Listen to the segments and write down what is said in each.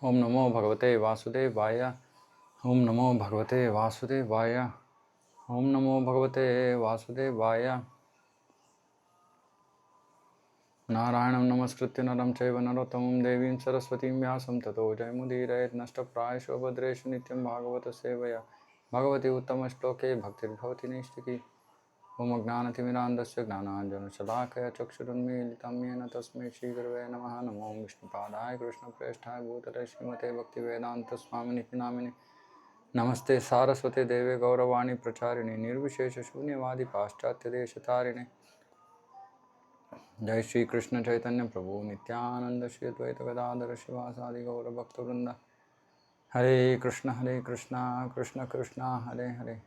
ओम नमो भगवते वासुदेवाय। ओम नमो भगवते वासुदेवाय। ओम नमो भगवते वासुदेवाय। नारायणं नमस्कृत्य नरं चैव नरोत्तमं देवीं सरस्वतीं व्यासं ततो जयमुदीरयेत् नष्टप्रायेषु भद्रेषु नित्यं भागवत सेवया भगवती उत्तमश्लोके भक्तिर्भवति नैष्टिकी। ओम ज्ञानतिमिरान्धस्य ज्ञानाञ्जनशलाकया चक्षुरुन्मीलितं येन तस्मै श्रीगुरवे नमः। नमो विष्णुपादाय कृष्णप्रेष्ठाय भूतले श्रीमते भक्तिवेदान्तस्वामिनिति नामिने। नमस्ते सारस्वते देवे गौरवाणी प्रचारिणे निर्विशेष शून्यवादी पाश्चात्य देशतारिणे। जय श्री कृष्ण चैतन्य प्रभु नित्यानंद श्री अद्वैत गदाधर शिवासादि गौर भक्तवृंद। हरे कृष्ण कृष्ण कृष्ण हरे हरे,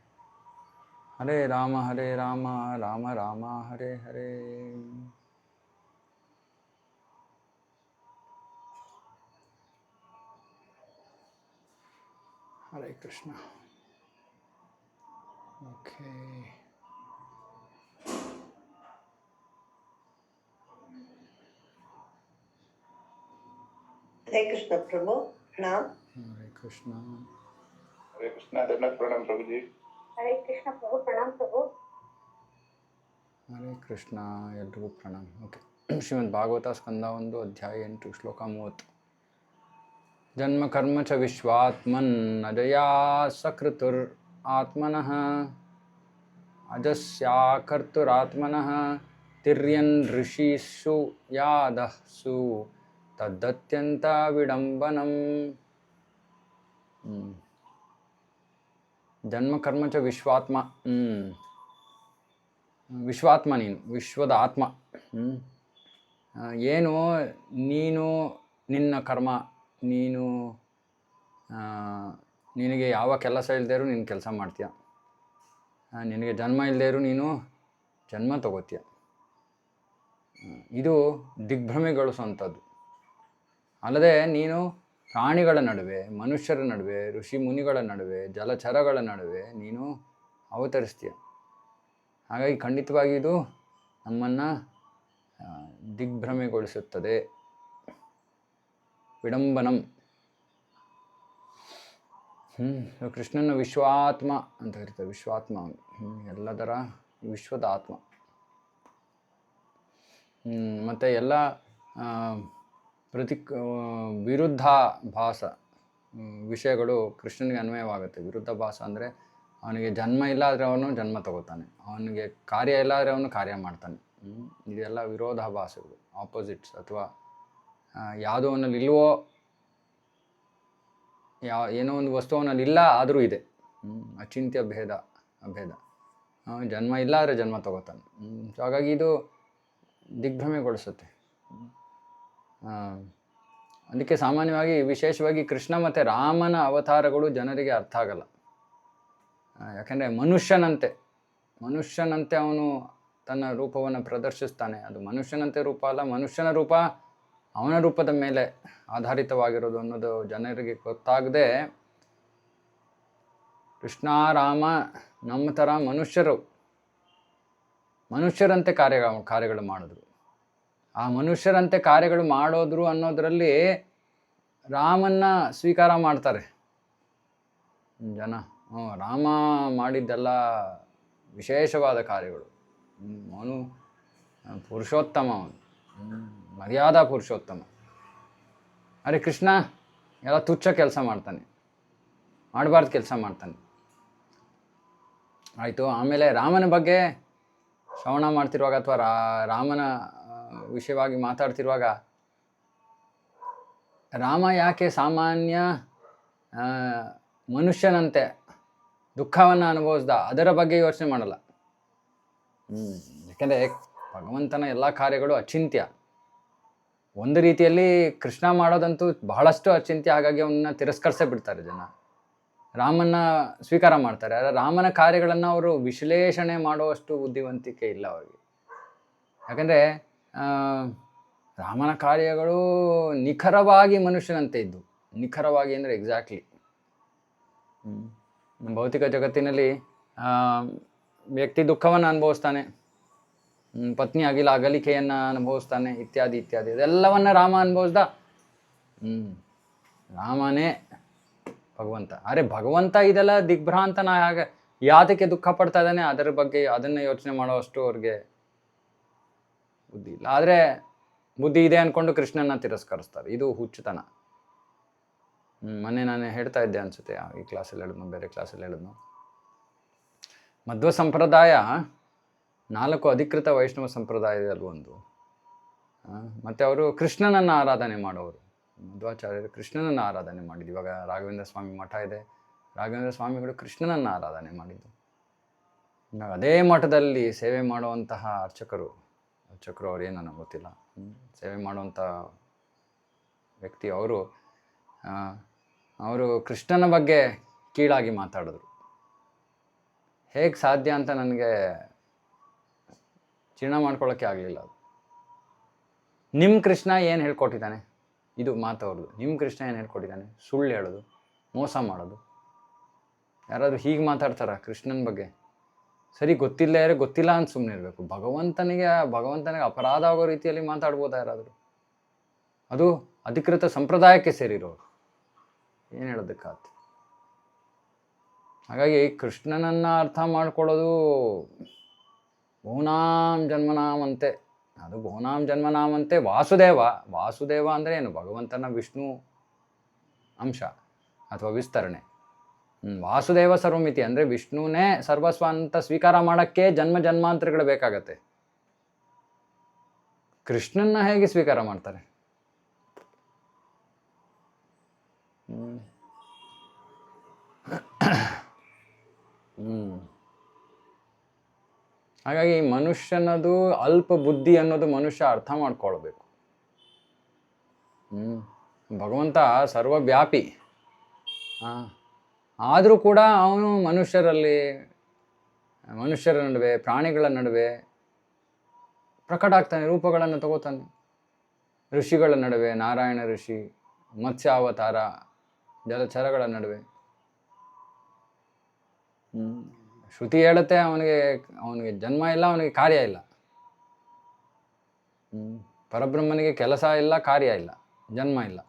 हरे राम राम राम हरे हरे। हरे कृष्ण। ओके, हरे कृष्ण प्रभु प्रणाम। हरे कृष्ण। हरे कृष्णा दंडवत प्रणाम प्रभु जी। हरे कृष्ण प्रभु प्रणाम प्रभु। हरे कृष्ण एल्रिಗೂ ಪ್ರಣಾಮ. ಓಕೆ, ಶ್ರೀಮದ್ ಭಾಗವತ ಸ್ಕಂದ 1 ಅಧ್ಯಾಯ 8 ಶ್ಲೋಕ 30. ಜನ್ಮ ಕರ್ಮ ಚ ವಿಶ್ವಾತ್ಮನ್ ಅಜಯಾ ಸಕೃತುರ್ ಆತ್ಮನಃ ಅಜಸ್ಯಾಕರ್ತುರಾತ್ಮನಃ ತಿರ್ಯನ್ ಋಷಿಷು ಯಾದಃಸು ತದ್ದತ್ಯಂತ ವಿಡಂಬನಂ. ಜನ್ಮ ಕರ್ಮ ಚ ವಿಶ್ವಾತ್ಮ. ವಿಶ್ವಾತ್ಮ, ನೀನು ವಿಶ್ವದ ಆತ್ಮ. ಏನು ನೀನು ನಿನ್ನ ಕರ್ಮ, ನೀನು ನಿನಗೆ ಯಾವ ಕೆಲಸ ಇಲ್ಲದೇ ಇರು ನೀನು ಕೆಲಸ ಮಾಡ್ತೀಯ. ನಿನಗೆ ಜನ್ಮ ಇಲ್ಲದೇ ಇರು ನೀನು ಜನ್ಮ ತಗೋತೀಯ. ಇದು ದಿಗ್ಭ್ರಮೆಗೊಳಿಸುವಂಥದ್ದು. ಅಲ್ಲದೆ ನೀನು ಪ್ರಾಣಿಗಳ ನಡುವೆ, ಮನುಷ್ಯರ ನಡುವೆ, ಋಷಿ ಮುನಿಗಳ ನಡುವೆ, ಜಲಚರಗಳ ನಡುವೆ ನೀನು ಅವತರಿಸ್ತೀಯ. ಹಾಗಾಗಿ ಖಂಡಿತವಾಗಿ ಇದು ನಮ್ಮನ್ನು ದಿಗ್ಭ್ರಮೆಗೊಳಿಸುತ್ತದೆ. ವಿಡಂಬನಂ. ಕೃಷ್ಣನ ವಿಶ್ವಾತ್ಮ ಅಂತ ಕರೀತಾರೆ. ವಿಶ್ವಾತ್ಮ ಎಲ್ಲದರ ವಿಶ್ವದ ಆತ್ಮ. ಮತ್ತು ಎಲ್ಲ ವಿರುದ್ಧಾಭಾಸ ವಿಷಯಗಳು ಕೃಷ್ಣನಿಗೆ ಅನ್ವಯವಾಗುತ್ತೆ. ವಿರುದ್ಧಾಭಾಸ ಅಂದರೆ ಅವನಿಗೆ ಜನ್ಮ ಇಲ್ಲ ಆದರೆ ಅವನು ಜನ್ಮ ತಗೋತಾನೆ, ಅವನಿಗೆ ಕಾರ್ಯ ಇಲ್ಲ ಆದರೆ ಅವನು ಕಾರ್ಯ ಮಾಡ್ತಾನೆ. ಇದೆಲ್ಲ ವಿರೋಧಾಭಾಸಗಳು, ಆಪೋಸಿಟ್ಸ್. ಅಥವಾ ಯಾವುದೋ ಅವನಲ್ಲಿ ಇಲ್ವೋ, ಏನೋ ಒಂದು ವಸ್ತು ಅವನಲ್ಲಿ ಇಲ್ಲ ಆದರೂ ಇದೆ. ಅಚಿಂತ್ಯ ಅಭೇದ. ಜನ್ಮ ಇಲ್ಲ ಆದರೆ ಜನ್ಮ ತಗೋತಾನೆ. ಸೊ ಹಾಗಾಗಿ ಇದು ದಿಗ್ಭ್ರಮೆಗೊಳಿಸುತ್ತೆ. ಅದಕ್ಕೆ ಸಾಮಾನ್ಯವಾಗಿ ವಿಶೇಷವಾಗಿ ಕೃಷ್ಣ ಮತ್ತು ರಾಮನ ಅವತಾರಗಳು ಜನರಿಗೆ ಅರ್ಥ ಆಗಲ್ಲ. ಯಾಕೆಂದರೆ ಮನುಷ್ಯನಂತೆ ಅವನು ತನ್ನ ರೂಪವನ್ನು ಪ್ರದರ್ಶಿಸ್ತಾನೆ. ಅದು ಮನುಷ್ಯನಂತೆ ರೂಪ ಅಲ್ಲ, ಮನುಷ್ಯನ ರೂಪ ಅವನ ರೂಪದ ಮೇಲೆ ಆಧಾರಿತವಾಗಿರೋದು ಅನ್ನೋದು ಜನರಿಗೆ ಗೊತ್ತಾಗದೆ, ಕೃಷ್ಣ ರಾಮ ನಮ್ಮ ಥರ ಮನುಷ್ಯರಂತೆ ಕಾರ್ಯಗಳು ಮಾಡಿದ್ರು. ಆ ಮನುಷ್ಯರಂತೆ ಕಾರ್ಯಗಳು ಮಾಡೋದ್ರು ಅನ್ನೋದರಲ್ಲಿ ರಾಮನ್ನ ಸ್ವೀಕಾರ ಮಾಡ್ತಾರೆ ಜನ. ರಾಮ ಮಾಡಿದ್ದೆಲ್ಲ ವಿಶೇಷವಾದ ಕಾರ್ಯಗಳು. ಅವನು ಪುರುಷೋತ್ತಮ, ಅವನು ಮರ್ಯಾದಾ ಪುರುಷೋತ್ತಮ. ಅರೆ ಕೃಷ್ಣ ಎಲ್ಲ ತುಚ್ಛ ಕೆಲಸ ಮಾಡ್ತಾನೆ, ಮಾಡಬಾರ್ದು ಕೆಲಸ ಮಾಡ್ತಾನೆ. ಆಯಿತು. ಆಮೇಲೆ ರಾಮನ ಬಗ್ಗೆ ಶ್ರವಣ ಮಾಡ್ತಿರುವಾಗ ಅಥವಾ ರಾಮನ ವಿಷಯವಾಗಿ ಮಾತಾಡ್ತಿರುವಾಗ, ರಾಮ ಯಾಕೆ ಸಾಮಾನ್ಯ ಮನುಷ್ಯನಂತೆ ದುಃಖವನ್ನು ಅನುಭವಿಸ್ದ ಅದರ ಬಗ್ಗೆ ಯೋಚನೆ ಮಾಡಲ್ಲ. ಯಾಕೆಂದರೆ ಭಗವಂತನ ಎಲ್ಲ ಕಾರ್ಯಗಳು ಅಚಿಂತ್ಯ. ಒಂದು ರೀತಿಯಲ್ಲಿ ಕೃಷ್ಣ ಮಾಡೋದಂತೂ ಬಹಳಷ್ಟು ಅಚಿಂತ್ಯ. ಹಾಗಾಗಿ ಅವನ್ನ ತಿರಸ್ಕರಿಸೇ ಬಿಡ್ತಾರೆ ಜನ, ರಾಮನ್ನ ಸ್ವೀಕಾರ ಮಾಡ್ತಾರೆ. ಆದರೆ ರಾಮನ ಕಾರ್ಯಗಳನ್ನು ಅವರು ವಿಶ್ಲೇಷಣೆ ಮಾಡುವಷ್ಟು ಬುದ್ಧಿವಂತಿಕೆ ಇಲ್ಲ ಅವರಿಗೆ. ಯಾಕಂದರೆ ರಾಮನ ಕಾರ್ಯಗಳು ನಿಖರವಾಗಿ ಮನುಷ್ಯನಂತೆ ಇದ್ದು. ನಿಖರವಾಗಿ ಅಂದರೆ ಎಕ್ಸಾಕ್ಟ್ಲಿ. ಭೌತಿಕ ಜಗತ್ತಿನಲ್ಲಿ ವ್ಯಕ್ತಿ ದುಃಖವನ್ನು ಅನುಭವಿಸ್ತಾನೆ, ಪತ್ನಿ ಅಗಲಿಕೆಯನ್ನು ಅನುಭವಿಸ್ತಾನೆ, ಇತ್ಯಾದಿ ಇತ್ಯಾದಿ. ಇದೆಲ್ಲವನ್ನ ರಾಮ ಅನುಭವಿಸ್ದ. ರಾಮನೇ ಭಗವಂತ. ಅರೆ ಭಗವಂತ ಇದೆಲ್ಲ ದಿಗ್ಭ್ರಾಂತನ ಹಾಗೆ ಯಾತಕ್ಕೆ ದುಃಖ ಪಡ್ತಾ ಇದ್ದಾನೆ ಅದರ ಬಗ್ಗೆ ಅದನ್ನು ಯೋಚನೆ ಮಾಡೋವಷ್ಟು ಅವ್ರಿಗೆ ಬುದ್ಧಿ ಇಲ್ಲ. ಆದರೆ ಬುದ್ಧಿ ಇದೆ ಅಂದ್ಕೊಂಡು ಕೃಷ್ಣನ ತಿರಸ್ಕರಿಸ್ತಾರೆ. ಇದು ಹುಚ್ಚುತನ. ಮೊನ್ನೆ ನಾನು ಹೇಳ್ತಾ ಇದ್ದೆ ಅನಿಸುತ್ತೆ, ಈ ಕ್ಲಾಸಲ್ಲಿ ಹೇಳಿದ್ನು, ಬೇರೆ ಕ್ಲಾಸಲ್ಲಿ ಹೇಳಿದ್ನು. ಮಧ್ವ ಸಂಪ್ರದಾಯ 4 ಅಧಿಕೃತ ವೈಷ್ಣವ ಸಂಪ್ರದಾಯದಲ್ಲಿ ಒಂದು. ಮತ್ತು ಅವರು ಕೃಷ್ಣನನ್ನು ಆರಾಧನೆ ಮಾಡೋರು. ಮಧ್ವಾಚಾರ್ಯರು ಕೃಷ್ಣನನ್ನು ಆರಾಧನೆ ಮಾಡಿದ್ದು. ಇವಾಗ ರಾಘವೇಂದ್ರ ಸ್ವಾಮಿ ಮಠ ಇದೆ, ರಾಘವೇಂದ್ರ ಸ್ವಾಮಿಗಳು ಕೃಷ್ಣನನ್ನು ಆರಾಧನೆ ಮಾಡಿದ್ದು. ಅದೇ ಮಠದಲ್ಲಿ ಸೇವೆ ಮಾಡುವಂತಹ ಅರ್ಚಕರು ಅವ್ರು ಏನು ನನಗೆ ಗೊತ್ತಿಲ್ಲ, ಸೇವೆ ಮಾಡುವಂಥ ವ್ಯಕ್ತಿ ಅವರು ಕೃಷ್ಣನ ಬಗ್ಗೆ ಕೀಳಾಗಿ ಮಾತಾಡಿದ್ರು. ಹೇಗೆ ಸಾಧ್ಯ ಅಂತ ನನಗೆ ಜೀರ್ಣ ಮಾಡ್ಕೊಳ್ಳೋಕ್ಕೆ ಆಗಲಿಲ್ಲ. ಅದು ನಿಮ್ಮ ಕೃಷ್ಣ ಏನು ಹೇಳ್ಕೊಟ್ಟಿದ್ದಾನೆ, ಇದು ಮಾತವ್ರದ್ದು. ನಿಮ್ಮ ಕೃಷ್ಣ ಏನು ಹೇಳ್ಕೊಟ್ಟಿದ್ದಾನೆ? ಸುಳ್ಳು ಹೇಳೋದು, ಮೋಸ ಮಾಡೋದು. ಯಾರಾದರೂ ಹೀಗೆ ಮಾತಾಡ್ತಾರ ಕೃಷ್ಣನ ಬಗ್ಗೆ? ಸರಿ, ಗೊತ್ತಿಲ್ಲ ಅಂತ ಸುಮ್ಮನೆ ಇರಬೇಕು. ಭಗವಂತನಿಗೆ ಅಪರಾಧ ಆಗೋ ರೀತಿಯಲ್ಲಿ ಮಾತಾಡ್ಬೋದಾ ಯಾರಾದರೂ? ಅದು ಅಧಿಕೃತ ಸಂಪ್ರದಾಯಕ್ಕೆ ಸೇರಿರೋರು. ಏನು ಹೇಳೋದಕ್ಕಾಗ್ತದೆ? ಹಾಗಾಗಿ ಕೃಷ್ಣನನ್ನು ಅರ್ಥ ಮಾಡ್ಕೊಳ್ಳೋದು ಬಹುನಾಂ ಜನ್ಮನಾಮಂತೆ. ಅದು ಬಹುನಾಂ ಜನ್ಮನಾಮಂತೆ ವಾಸುದೇವ ಅಂದರೆ ಏನು? ಭಗವಂತನ ವಿಷ್ಣು ಅಂಶ ಅಥವಾ ವಿಸ್ತರಣೆ. ವಾಸುದೇವ ಸರ್ವಮಿತಿ ಅಂದರೆ ವಿಷ್ಣುನೇ ಸರ್ವಸ್ವ ಅಂತ ಸ್ವೀಕಾರ ಮಾಡೋಕ್ಕೆ ಜನ್ಮಾಂತರಗಳು ಬೇಕಾಗತ್ತೆ. ಕೃಷ್ಣನ್ನ ಹೇಗೆ ಸ್ವೀಕಾರ ಮಾಡ್ತಾರೆ? ಹಾಗಾಗಿ ಮನುಷ್ಯನದು ಅಲ್ಪ ಬುದ್ಧಿ ಅನ್ನೋದು ಮನುಷ್ಯ ಅರ್ಥ ಮಾಡ್ಕೊಳ್ಬೇಕು. ಭಗವಂತ ಸರ್ವವ್ಯಾಪಿ. ಆದರೂ ಕೂಡ ಅವನು ಮನುಷ್ಯರ ನಡುವೆ, ಪ್ರಾಣಿಗಳ ನಡುವೆ ಪ್ರಕಟ ಆಗ್ತಾನೆ, ರೂಪಗಳನ್ನು ತಗೋತಾನೆ. ಋಷಿಗಳ ನಡುವೆ, ನಾರಾಯಣ ಋಷಿ, ಮತ್ಸ್ಯಾವತಾರ, ಜಲಚರಗಳ ನಡುವೆ. ಶ್ರುತಿ ಹೇಳುತ್ತೆ ಅವನಿಗೆ ಜನ್ಮ ಇಲ್ಲ, ಅವನಿಗೆ ಕಾರ್ಯ ಇಲ್ಲ. ಪರಬ್ರಹ್ಮನಿಗೆ ಕೆಲಸ ಇಲ್ಲ, ಕಾರ್ಯ ಇಲ್ಲ, ಜನ್ಮ ಇಲ್ಲ.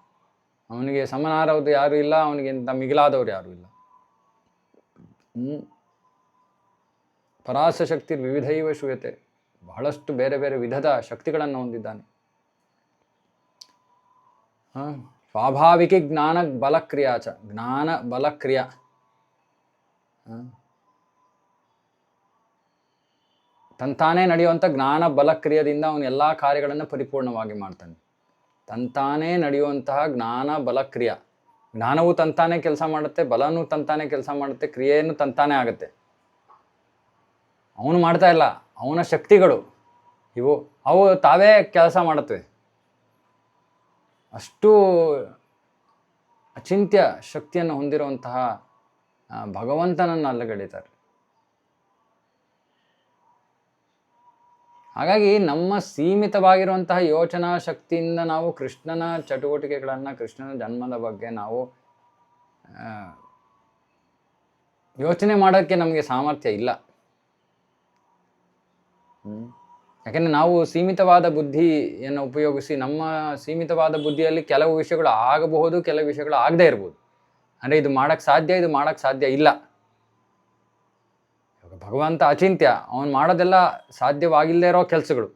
ಅವನಿಗೆ ಸಮನಾರವುದು ಯಾರೂ ಇಲ್ಲ, ಅವನಿಗಿಂತ ಮಿಗಿಲಾದವರು ಯಾರೂ ಇಲ್ಲ. ಪರಾಸ ಶಕ್ತಿ ವಿವಿಧೈವ ಶ್ರೂಯತೆ. ಬಹಳಷ್ಟು ಬೇರೆ ಬೇರೆ ವಿಧದ ಶಕ್ತಿಗಳನ್ನು ಹೊಂದಿದ್ದಾನೆ. ಸ್ವಾಭಾವಿಕ ಜ್ಞಾನ ಬಲಕ್ರಿಯಾಚ. ಜ್ಞಾನ ಬಲಕ್ರಿಯಾ. ತಂತಾನೇ ನಡೆಯುವಂಥ ಜ್ಞಾನ ಬಲಕ್ರಿಯದಿಂದ ಅವನು ಎಲ್ಲ ಕಾರ್ಯಗಳನ್ನು ಪರಿಪೂರ್ಣವಾಗಿ ಮಾಡ್ತಾನೆ. ತಂತಾನೇ ನಡೆಯುವಂತಹ ಜ್ಞಾನ ಬಲಕ್ರಿಯಾ. ಜ್ಞಾನವು ತಂತಾನೇ ಕೆಲಸ ಮಾಡುತ್ತೆ, ಬಲನೂ ತಂತಾನೇ ಕೆಲಸ ಮಾಡುತ್ತೆ, ಕ್ರಿಯೆಯನ್ನು ತಂತಾನೇ ಆಗುತ್ತೆ. ಅವನು ಮಾಡ್ತಾ ಇಲ್ಲ, ಅವನ ಶಕ್ತಿಗಳು ಅವು ತಾವೇ ಕೆಲಸ ಮಾಡುತ್ತವೆ. ಅಷ್ಟು ಅಚಿಂತ್ಯ ಶಕ್ತಿಯನ್ನು ಹೊಂದಿರುವಂತಹ ಭಗವಂತನನ್ನು ಅಲ್ಲಗಡಿತಾರೆ. ಹಾಗಾಗಿ ನಮ್ಮ ಸೀಮಿತವಾಗಿರುವಂತಹ ಯೋಚನಾ ಶಕ್ತಿಯಿಂದ ನಾವು ಕೃಷ್ಣನ ಚಟುವಟಿಕೆಗಳನ್ನು, ಕೃಷ್ಣನ ಜನ್ಮದ ಬಗ್ಗೆ ನಾವು ಯೋಚನೆ ಮಾಡೋಕ್ಕೆ ನಮಗೆ ಸಾಮರ್ಥ್ಯ ಇಲ್ಲ. ಯಾಕೆಂದರೆ ನಾವು ಸೀಮಿತವಾದ ಬುದ್ಧಿಯನ್ನು ಉಪಯೋಗಿಸಿ, ನಮ್ಮ ಸೀಮಿತವಾದ ಬುದ್ಧಿಯಲ್ಲಿ ಕೆಲವು ವಿಷಯಗಳು ಆಗಬಹುದು, ಕೆಲವು ವಿಷಯಗಳು ಆಗದೇ ಇರ್ಬೋದು. ಅಂದರೆ ಇದು ಮಾಡೋಕ್ಕೆ ಸಾಧ್ಯ ಇಲ್ಲ. ಭಗವಂತ ಅಚಿಂತ್ಯ, ಅವನು ಮಾಡೋದೆಲ್ಲ ಸಾಧ್ಯವಾಗಿಲ್ಲದೆ ಇರೋ ಕೆಲಸಗಳು.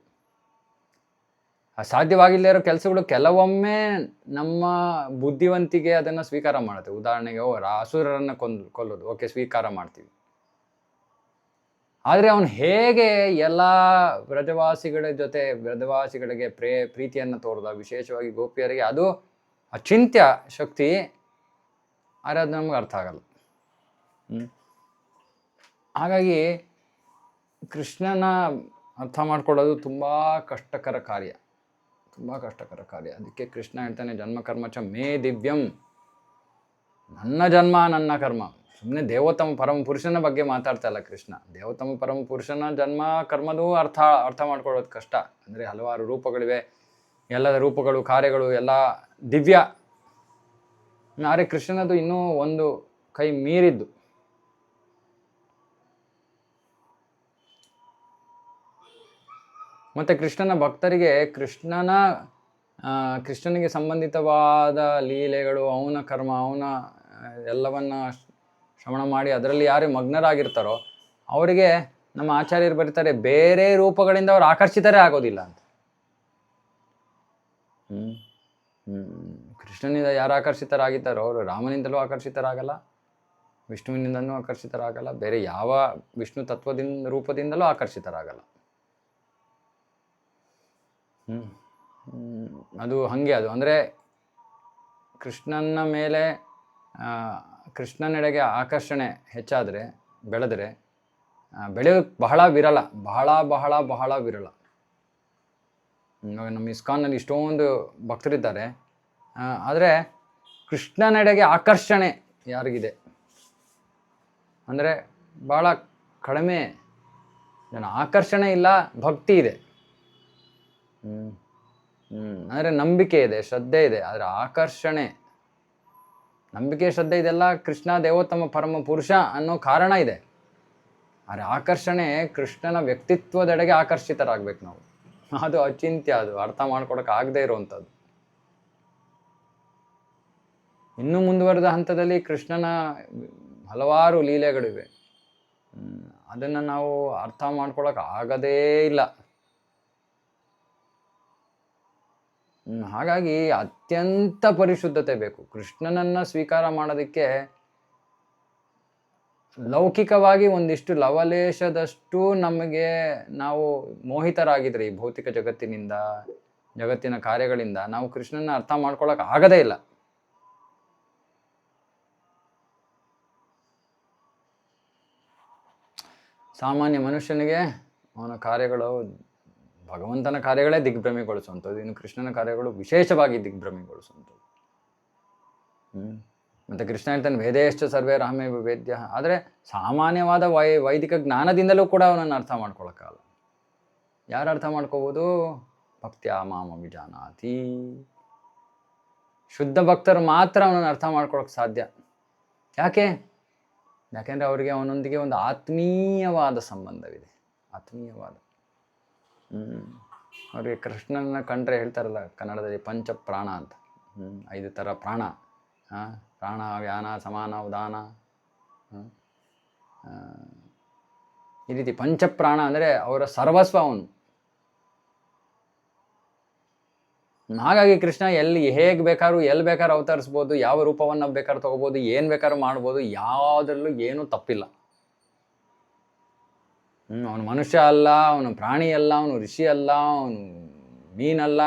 ಆ ಸಾಧ್ಯವಾಗಿಲ್ಲದೆ ಇರೋ ಕೆಲಸಗಳು ಕೆಲವೊಮ್ಮೆ ನಮ್ಮ ಬುದ್ಧಿವಂತಿಗೆ ಅದನ್ನು ಸ್ವೀಕಾರ ಮಾಡುತ್ತೆ. ಉದಾಹರಣೆಗೆ ಅಸುರರನ್ನು ಕೊಲ್ಲೋದು, ಓಕೆ, ಸ್ವೀಕಾರ ಮಾಡ್ತೀವಿ. ಆದರೆ ಅವನು ಹೇಗೆ ಎಲ್ಲ ಬ್ರಜವಾಸಿಗಳಿಗೆ ಪ್ರೀತಿಯನ್ನು ತೋರ್ದ, ವಿಶೇಷವಾಗಿ ಗೋಪಿಯರಿಗೆ, ಅದು ಅಚಿಂತ್ಯ ಶಕ್ತಿ. ಆದರೆ ಅದು ನಮ್ಗೆ ಅರ್ಥ ಆಗಲ್ಲ. ಹಾಗಾಗಿ ಕೃಷ್ಣನ ಅರ್ಥ ಮಾಡ್ಕೊಳ್ಳೋದು ತುಂಬ ಕಷ್ಟಕರ ಕಾರ್ಯ. ಅದಕ್ಕೆ ಕೃಷ್ಣ ಹೇಳ್ತಾನೆ, ಜನ್ಮಕರ್ಮಚ ಮೇ ದಿವ್ಯಂ. ನನ್ನ ಜನ್ಮ ನನ್ನ ಕರ್ಮ. ಸುಮ್ಮನೆ ದೇವೋತ್ತಮ ಪರಮ ಪುರುಷನ ಬಗ್ಗೆ ಮಾತಾಡ್ತಾ ಇಲ್ಲ ಕೃಷ್ಣ. ದೇವೋತ್ತಮ ಪರಮ ಪುರುಷನ ಜನ್ಮ ಕರ್ಮದೂ ಅರ್ಥ ಮಾಡ್ಕೊಳ್ಳೋದು ಕಷ್ಟ. ಅಂದರೆ ಹಲವಾರು ರೂಪಗಳಿವೆ, ಎಲ್ಲದ ರೂಪಗಳು, ಕಾರ್ಯಗಳು ಎಲ್ಲ ದಿವ್ಯ. ಆದರೆ ಕೃಷ್ಣನದು ಇನ್ನೂ ಒಂದು ಕೈ ಮೀರಿದ್ದು. ಮತ್ತು ಕೃಷ್ಣನ ಭಕ್ತರಿಗೆ ಕೃಷ್ಣನ ಕೃಷ್ಣನಿಗೆ ಸಂಬಂಧಿತವಾದ ಲೀಲೆಗಳು, ಅವನ ಕರ್ಮ, ಅವನ ಎಲ್ಲವನ್ನ ಶ್ರವಣ ಮಾಡಿ ಅದರಲ್ಲಿ ಯಾರು ಮಗ್ನರಾಗಿರ್ತಾರೋ ಅವರಿಗೆ ನಮ್ಮ ಆಚಾರ್ಯರು ಬರೀತಾರೆ ಬೇರೆ ರೂಪಗಳಿಂದ ಅವರು ಆಕರ್ಷಿತರೇ ಆಗೋದಿಲ್ಲ ಅಂತ. ಕೃಷ್ಣನಿಂದ ಯಾರು ಆಕರ್ಷಿತರಾಗಿದ್ದಾರೋ ಅವರು ರಾಮನಿಂದಲೂ ಆಕರ್ಷಿತರಾಗಲ್ಲ, ವಿಷ್ಣುವಿನಿಂದಲೂ ಆಕರ್ಷಿತರಾಗಲ್ಲ, ಬೇರೆ ಯಾವ ವಿಷ್ಣು ತತ್ವದಿಂದ ರೂಪದಿಂದಲೂ ಆಕರ್ಷಿತರಾಗಲ್ಲ. ಅದು ಹಾಗೆ. ಅದು ಅಂದರೆ ಕೃಷ್ಣನ ಮೇಲೆ ಕೃಷ್ಣನೆಡೆಗೆ ಆಕರ್ಷಣೆ ಹೆಚ್ಚಾದರೆ, ಬೆಳೆದರೆ, ಬೆಳೆಯೋಕ್ಕೆ ಬಹಳ ವಿರಳ, ಬಹಳ ಬಹಳ ಬಹಳ ವಿರಳ. ನಮ್ಮ ಇಸ್ಕಾನ್ನಲ್ಲಿ ಇಷ್ಟೊಂದು ಭಕ್ತರಿದ್ದಾರೆ, ಆದರೆ ಕೃಷ್ಣನೆಡೆಗೆ ಆಕರ್ಷಣೆ ಯಾರಿಗಿದೆ ಅಂದರೆ ಭಾಳ ಕಡಿಮೆ ಜನ. ಆಕರ್ಷಣೆ ಇಲ್ಲ, ಭಕ್ತಿ ಇದೆ. ಅಂದರೆ ನಂಬಿಕೆ ಇದೆ, ಶ್ರದ್ಧೆ ಇದೆ, ಆದರೆ ಆಕರ್ಷಣೆ, ನಂಬಿಕೆ ಶ್ರದ್ಧೆ ಇದೆಲ್ಲ ಕೃಷ್ಣ ದೇವೋತ್ತಮ ಪರಮ ಪುರುಷ ಅನ್ನೋ ಕಾರಣ ಇದೆ. ಆದರೆ ಆಕರ್ಷಣೆ ಕೃಷ್ಣನ ವ್ಯಕ್ತಿತ್ವದೆಡೆಗೆ ಆಕರ್ಷಿತರಾಗಬೇಕು ನಾವು. ಅದು ಅಚಿಂತ್ಯ, ಅದು ಅರ್ಥ ಮಾಡ್ಕೊಡಕ್ಕೆ ಆಗದೆ ಇರುವಂಥದ್ದು. ಇನ್ನೂ ಮುಂದುವರೆದ ಹಂತದಲ್ಲಿ ಕೃಷ್ಣನ ಹಲವಾರು ಲೀಲೆಗಳಿವೆ, ಅದನ್ನು ನಾವು ಅರ್ಥ ಮಾಡ್ಕೊಳಕ್ಕೆ ಆಗದೇ ಇಲ್ಲ. ಹಾಗಾಗಿ ಅತ್ಯಂತ ಪರಿಶುದ್ಧತೆ ಬೇಕು ಕೃಷ್ಣನನ್ನು ಸ್ವೀಕಾರ ಮಾಡೋದಕ್ಕೆ. ಲೌಕಿಕವಾಗಿ ಒಂದಿಷ್ಟು ಲವಲೇಶದಷ್ಟು ನಮಗೆ ನಾವು ಮೋಹಿತರಾಗಿದ್ರೆ ಈ ಭೌತಿಕ ಜಗತ್ತಿನಿಂದ, ಜಗತ್ತಿನ ಕಾರ್ಯಗಳಿಂದ ನಾವು ಕೃಷ್ಣನ ಅರ್ಥ ಮಾಡ್ಕೊಳಕ್ಕೆ ಆಗದೇ ಇಲ್ಲ. ಸಾಮಾನ್ಯ ಮನುಷ್ಯನಿಗೆ ಅವನ ಕಾರ್ಯಗಳು, ಭಗವಂತನ ಕಾರ್ಯಗಳೇ ದಿಗ್ಭ್ರಮೆಗೊಳಿಸುವಂಥದ್ದು, ಇನ್ನು ಕೃಷ್ಣನ ಕಾರ್ಯಗಳು ವಿಶೇಷವಾಗಿ ದಿಗ್ಭ್ರಮೆಗೊಳಿಸುವಂಥದ್ದು. ಮತ್ತು ಕೃಷ್ಣ ಹೇಳ್ತಾನೆ ವೇದೇಶ್ಚ ಸರ್ವೇ ರಾಮೇ ವೇದ್ಯ. ಆದರೆ ಸಾಮಾನ್ಯವಾದ ವೈದಿಕ ಜ್ಞಾನದಿಂದಲೂ ಕೂಡ ಅವನನ್ನು ಅರ್ಥ ಮಾಡ್ಕೊಳಕ್ಕಾಗಲ್ಲ. ಯಾರು ಅರ್ಥ ಮಾಡ್ಕೋಬೋದು? ಭಕ್ತ್ಯಾ ಮಾಂ ಅಭಿಜಾನಾತಿ. ಶುದ್ಧ ಭಕ್ತರು ಮಾತ್ರ ಅವನನ್ನು ಅರ್ಥ ಮಾಡ್ಕೊಳಕ್ಕೆ ಸಾಧ್ಯ. ಯಾಕೆಂದರೆ ಅವರಿಗೆ ಅವನೊಂದಿಗೆ ಒಂದು ಆತ್ಮೀಯವಾದ ಸಂಬಂಧವಿದೆ, ಆತ್ಮೀಯವಾದ. ಅವರಿಗೆ ಕೃಷ್ಣನ ಕಂಡ್ರೆ ಹೇಳ್ತಾರಲ್ಲ ಕನ್ನಡದಲ್ಲಿ ಪಂಚಪ್ರಾಣ ಅಂತ. 5 ಥರ ಪ್ರಾಣ, ಪ್ರಾಣ, ವ್ಯಾನ, ಸಮಾನ, ಉದಾನ. ಈ ರೀತಿ ಪಂಚಪ್ರಾಣ ಅಂದರೆ ಅವರ ಸರ್ವಸ್ವ ಅವನು. ಹಾಗಾಗಿ ಕೃಷ್ಣ ಹೇಗೆ ಬೇಕಾದ್ರೂ ಎಲ್ಲಿ ಬೇಕಾದ್ರೂ ಅವತರಿಸ್ಬೋದು, ಯಾವ ರೂಪವನ್ನು ಬೇಕಾದ್ರೂ ತಗೋಬೋದು, ಏನು ಬೇಕಾದ್ರೂ ಮಾಡ್ಬೋದು, ಯಾವುದರಲ್ಲೂ ಏನೂ ತಪ್ಪಿಲ್ಲ. ಅವನು ಮನುಷ್ಯ ಅಲ್ಲ, ಅವನು ಪ್ರಾಣಿ ಅಲ್ಲ, ಅವನು ಋಷಿ ಅಲ್ಲ, ಅವನು ಮೀನಲ್ಲ,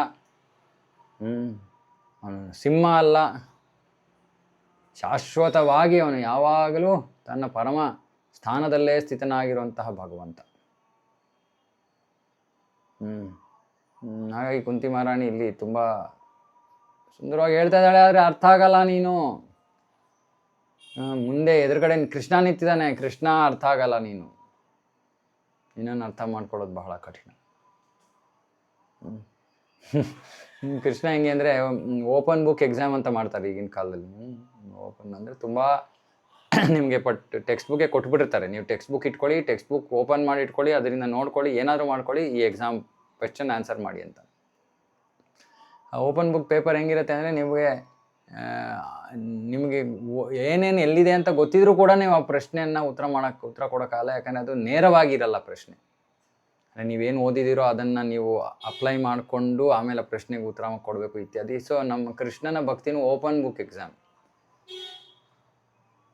ಅವನು ಸಿಂಹ ಅಲ್ಲ. ಶಾಶ್ವತವಾಗಿ ಅವನು ಯಾವಾಗಲೂ ತನ್ನ ಪರಮ ಸ್ಥಾನದಲ್ಲೇ ಸ್ಥಿತನಾಗಿರುವಂತಹ ಭಗವಂತ. ಹಾಗಾಗಿ ಕುಂತಿ ಮಹಾರಾಣಿ ಇಲ್ಲಿ ತುಂಬ ಸುಂದರವಾಗಿ ಹೇಳ್ತಾ ಇದ್ದಾಳೆ. ಆದರೆ ಅರ್ಥ ಆಗಲ್ಲ. ನೀನು ಮುಂದೆ ಎದುರುಗಡೆ ಕೃಷ್ಣ ನಿಂತಿದ್ದಾನೆ, ಕೃಷ್ಣ ಅರ್ಥ ಆಗಲ್ಲ. ನಿನ್ನನ್ನು ಅರ್ಥ ಮಾಡ್ಕೊಳ್ಳೋದು ಬಹಳ ಕಠಿಣ. ಕೃಷ್ಣ ಹೆಂಗೆ ಅಂದರೆ ಓಪನ್ ಬುಕ್ ಎಕ್ಸಾಮ್ ಅಂತ ಮಾಡ್ತಾರೆ ಈಗಿನ ಕಾಲದಲ್ಲಿ. ಓಪನ್ ಅಂದರೆ ತುಂಬ ನಿಮಗೆ ಟೆಕ್ಸ್ಟ್ ಬುಕ್ಕೇ ಕೊಟ್ಬಿಟ್ಟಿರ್ತಾರೆ. ನೀವು ಟೆಕ್ಸ್ಟ್ ಬುಕ್ ಇಟ್ಕೊಳ್ಳಿ, ಟೆಕ್ಸ್ಟ್ ಬುಕ್ ಓಪನ್ ಮಾಡಿ ಇಟ್ಕೊಳ್ಳಿ, ಅದರಿಂದ ನೋಡ್ಕೊಳ್ಳಿ, ಏನಾದರೂ ಮಾಡ್ಕೊಳ್ಳಿ, ಈ ಎಕ್ಸಾಮ್ ಕ್ವೆಶ್ಚನ್ ಆನ್ಸರ್ ಮಾಡಿ ಅಂತ. ಆ ಓಪನ್ ಬುಕ್ ಪೇಪರ್ ಹೆಂಗಿರುತ್ತೆ ಅಂದರೆ ನಿಮಗೆ ಏನೇನು ಎಲ್ಲಿದೆ ಅಂತ ಗೊತ್ತಿದ್ರೂ ಕೂಡ ನೀವು ಆ ಪ್ರಶ್ನೆಯನ್ನು ಉತ್ತರ ಕೊಡೋಕ್ಕಾಗಲ್ಲ. ಯಾಕಂದರೆ ಅದು ನೇರವಾಗಿರಲ್ಲ ಪ್ರಶ್ನೆ. ನೀವೇನು ಓದಿದ್ದೀರೋ ಅದನ್ನು ನೀವು ಅಪ್ಲೈ ಮಾಡಿಕೊಂಡು ಆಮೇಲೆ ಪ್ರಶ್ನೆಗೆ ಉತ್ತರ ಕೊಡಬೇಕು ಇತ್ಯಾದಿ. ಸೊ ನಮ್ಮ ಕೃಷ್ಣನ ಭಕ್ತಿನೂ ಓಪನ್ ಬುಕ್ ಎಕ್ಸಾಮ್.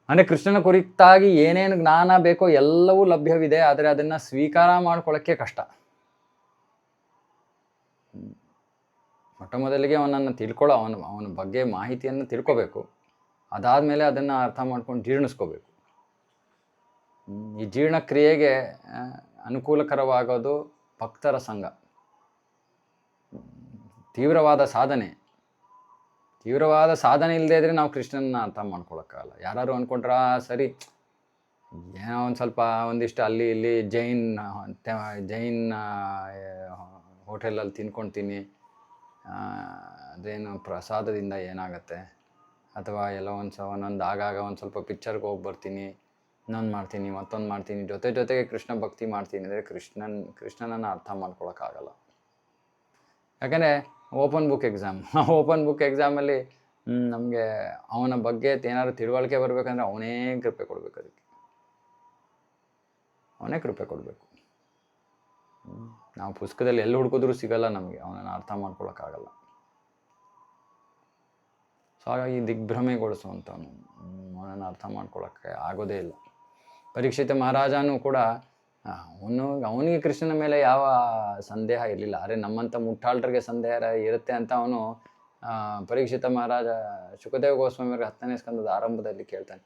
ಅಂದರೆ ಕೃಷ್ಣನ ಕುರಿತಾಗಿ ಏನೇನು ಜ್ಞಾನ ಬೇಕೋ ಎಲ್ಲವೂ ಲಭ್ಯವಿದೆ, ಆದರೆ ಅದನ್ನು ಸ್ವೀಕಾರ ಮಾಡ್ಕೊಳ್ಳೋಕ್ಕೆ ಕಷ್ಟ. ಮೊಟ್ಟ ಮೊದಲಿಗೆ ಅವನನ್ನು ಅವನ ಬಗ್ಗೆ ಮಾಹಿತಿಯನ್ನು ತಿಳ್ಕೋಬೇಕು. ಅದಾದಮೇಲೆ ಅದನ್ನು ಅರ್ಥ ಮಾಡ್ಕೊಂಡು ಜೀರ್ಣಿಸ್ಕೋಬೇಕು. ಈ ಜೀರ್ಣಕ್ರಿಯೆಗೆ ಅನುಕೂಲಕರವಾಗೋದು ಭಕ್ತರ ಸಂಘ. ತೀವ್ರವಾದ ಸಾಧನೆ ಇಲ್ಲದೆ ಇದ್ರೆ ನಾವು ಕೃಷ್ಣನ ಅರ್ಥ ಮಾಡ್ಕೊಳಕ್ಕಾಗಲ್ಲ. ಯಾರು ಅಂದ್ಕೊಂಡ್ರ ಸರಿ ಏನೋ ಒಂದಿಷ್ಟು ಅಲ್ಲಿ ಇಲ್ಲಿ ಜೈನ್ ಹೋಟೆಲಲ್ಲಿ ತಿನ್ಕೊಳ್ತೀನಿ, ಅದೇನು ಪ್ರಸಾದದಿಂದ ಏನಾಗತ್ತೆ, ಅಥವಾ ಎಲ್ಲ ಒಂದೊಂದು ಆಗಾಗ ಒಂದು ಸ್ವಲ್ಪ ಪಿಕ್ಚರ್ಗೆ ಹೋಗಿ ಬರ್ತೀನಿ, ಇನ್ನೊಂದು ಮಾಡ್ತೀನಿ, ಮತ್ತೊಂದು ಮಾಡ್ತೀನಿ, ಜೊತೆಗೆ ಕೃಷ್ಣ ಭಕ್ತಿ ಮಾಡ್ತೀನಿ ಅಂದರೆ ಕೃಷ್ಣನನ್ನು ಅರ್ಥ ಮಾಡ್ಕೊಳಕ್ಕಾಗಲ್ಲ. ಯಾಕಂದರೆ open book exam. Open book ಎಕ್ಸಾಮಲ್ಲಿ ನಮಗೆ ಅವನ ಬಗ್ಗೆ ಏನಾದ್ರು ತಿಳುವಳಿಕೆ ಬರಬೇಕಂದ್ರೆ ಅವನೇ ಕೃಪೆ ಕೊಡಬೇಕು, ಅದಕ್ಕೆ ಅವನೇ ಕೃಪೆ ಕೊಡಬೇಕು. ನಾವು ಪುಸ್ತಕದಲ್ಲಿ ಎಲ್ಲಿ ಹುಡುಕಿದ್ರೂ ಸಿಗಲ್ಲ ನಮಗೆ, ಅವನನ್ನು ಅರ್ಥ ಮಾಡ್ಕೊಳಕ್ಕಾಗಲ್ಲ. ಸೊ ಹಾಗಾಗಿ ದಿಗ್ಭ್ರಮೆಗೊಳಿಸುವಂಥವನು, ಅವನನ್ನು ಅರ್ಥ ಮಾಡ್ಕೊಳಕ್ಕೆ ಆಗೋದೇ ಇಲ್ಲ. ಪರೀಕ್ಷಿತ ಮಹಾರಾಜನೂ ಕೂಡ ಅವನಿಗೆ ಕೃಷ್ಣನ ಮೇಲೆ ಯಾವ ಸಂದೇಹ ಇರಲಿಲ್ಲ. ಆದರೆ ನಮ್ಮಂಥ ಮುಟ್ಟಾಳರಿಗೆ ಸಂದೇಹ ಇರುತ್ತೆ ಅಂತ ಅವನು ಪರೀಕ್ಷಿತ ಮಹಾರಾಜ ಶುಕದೇವ ಗೋಸ್ವಾಮಿಯವ್ರಿಗೆ 10ನೇ ಸ್ಕಂದದ ಆರಂಭದಲ್ಲಿ ಕೇಳ್ತಾನೆ,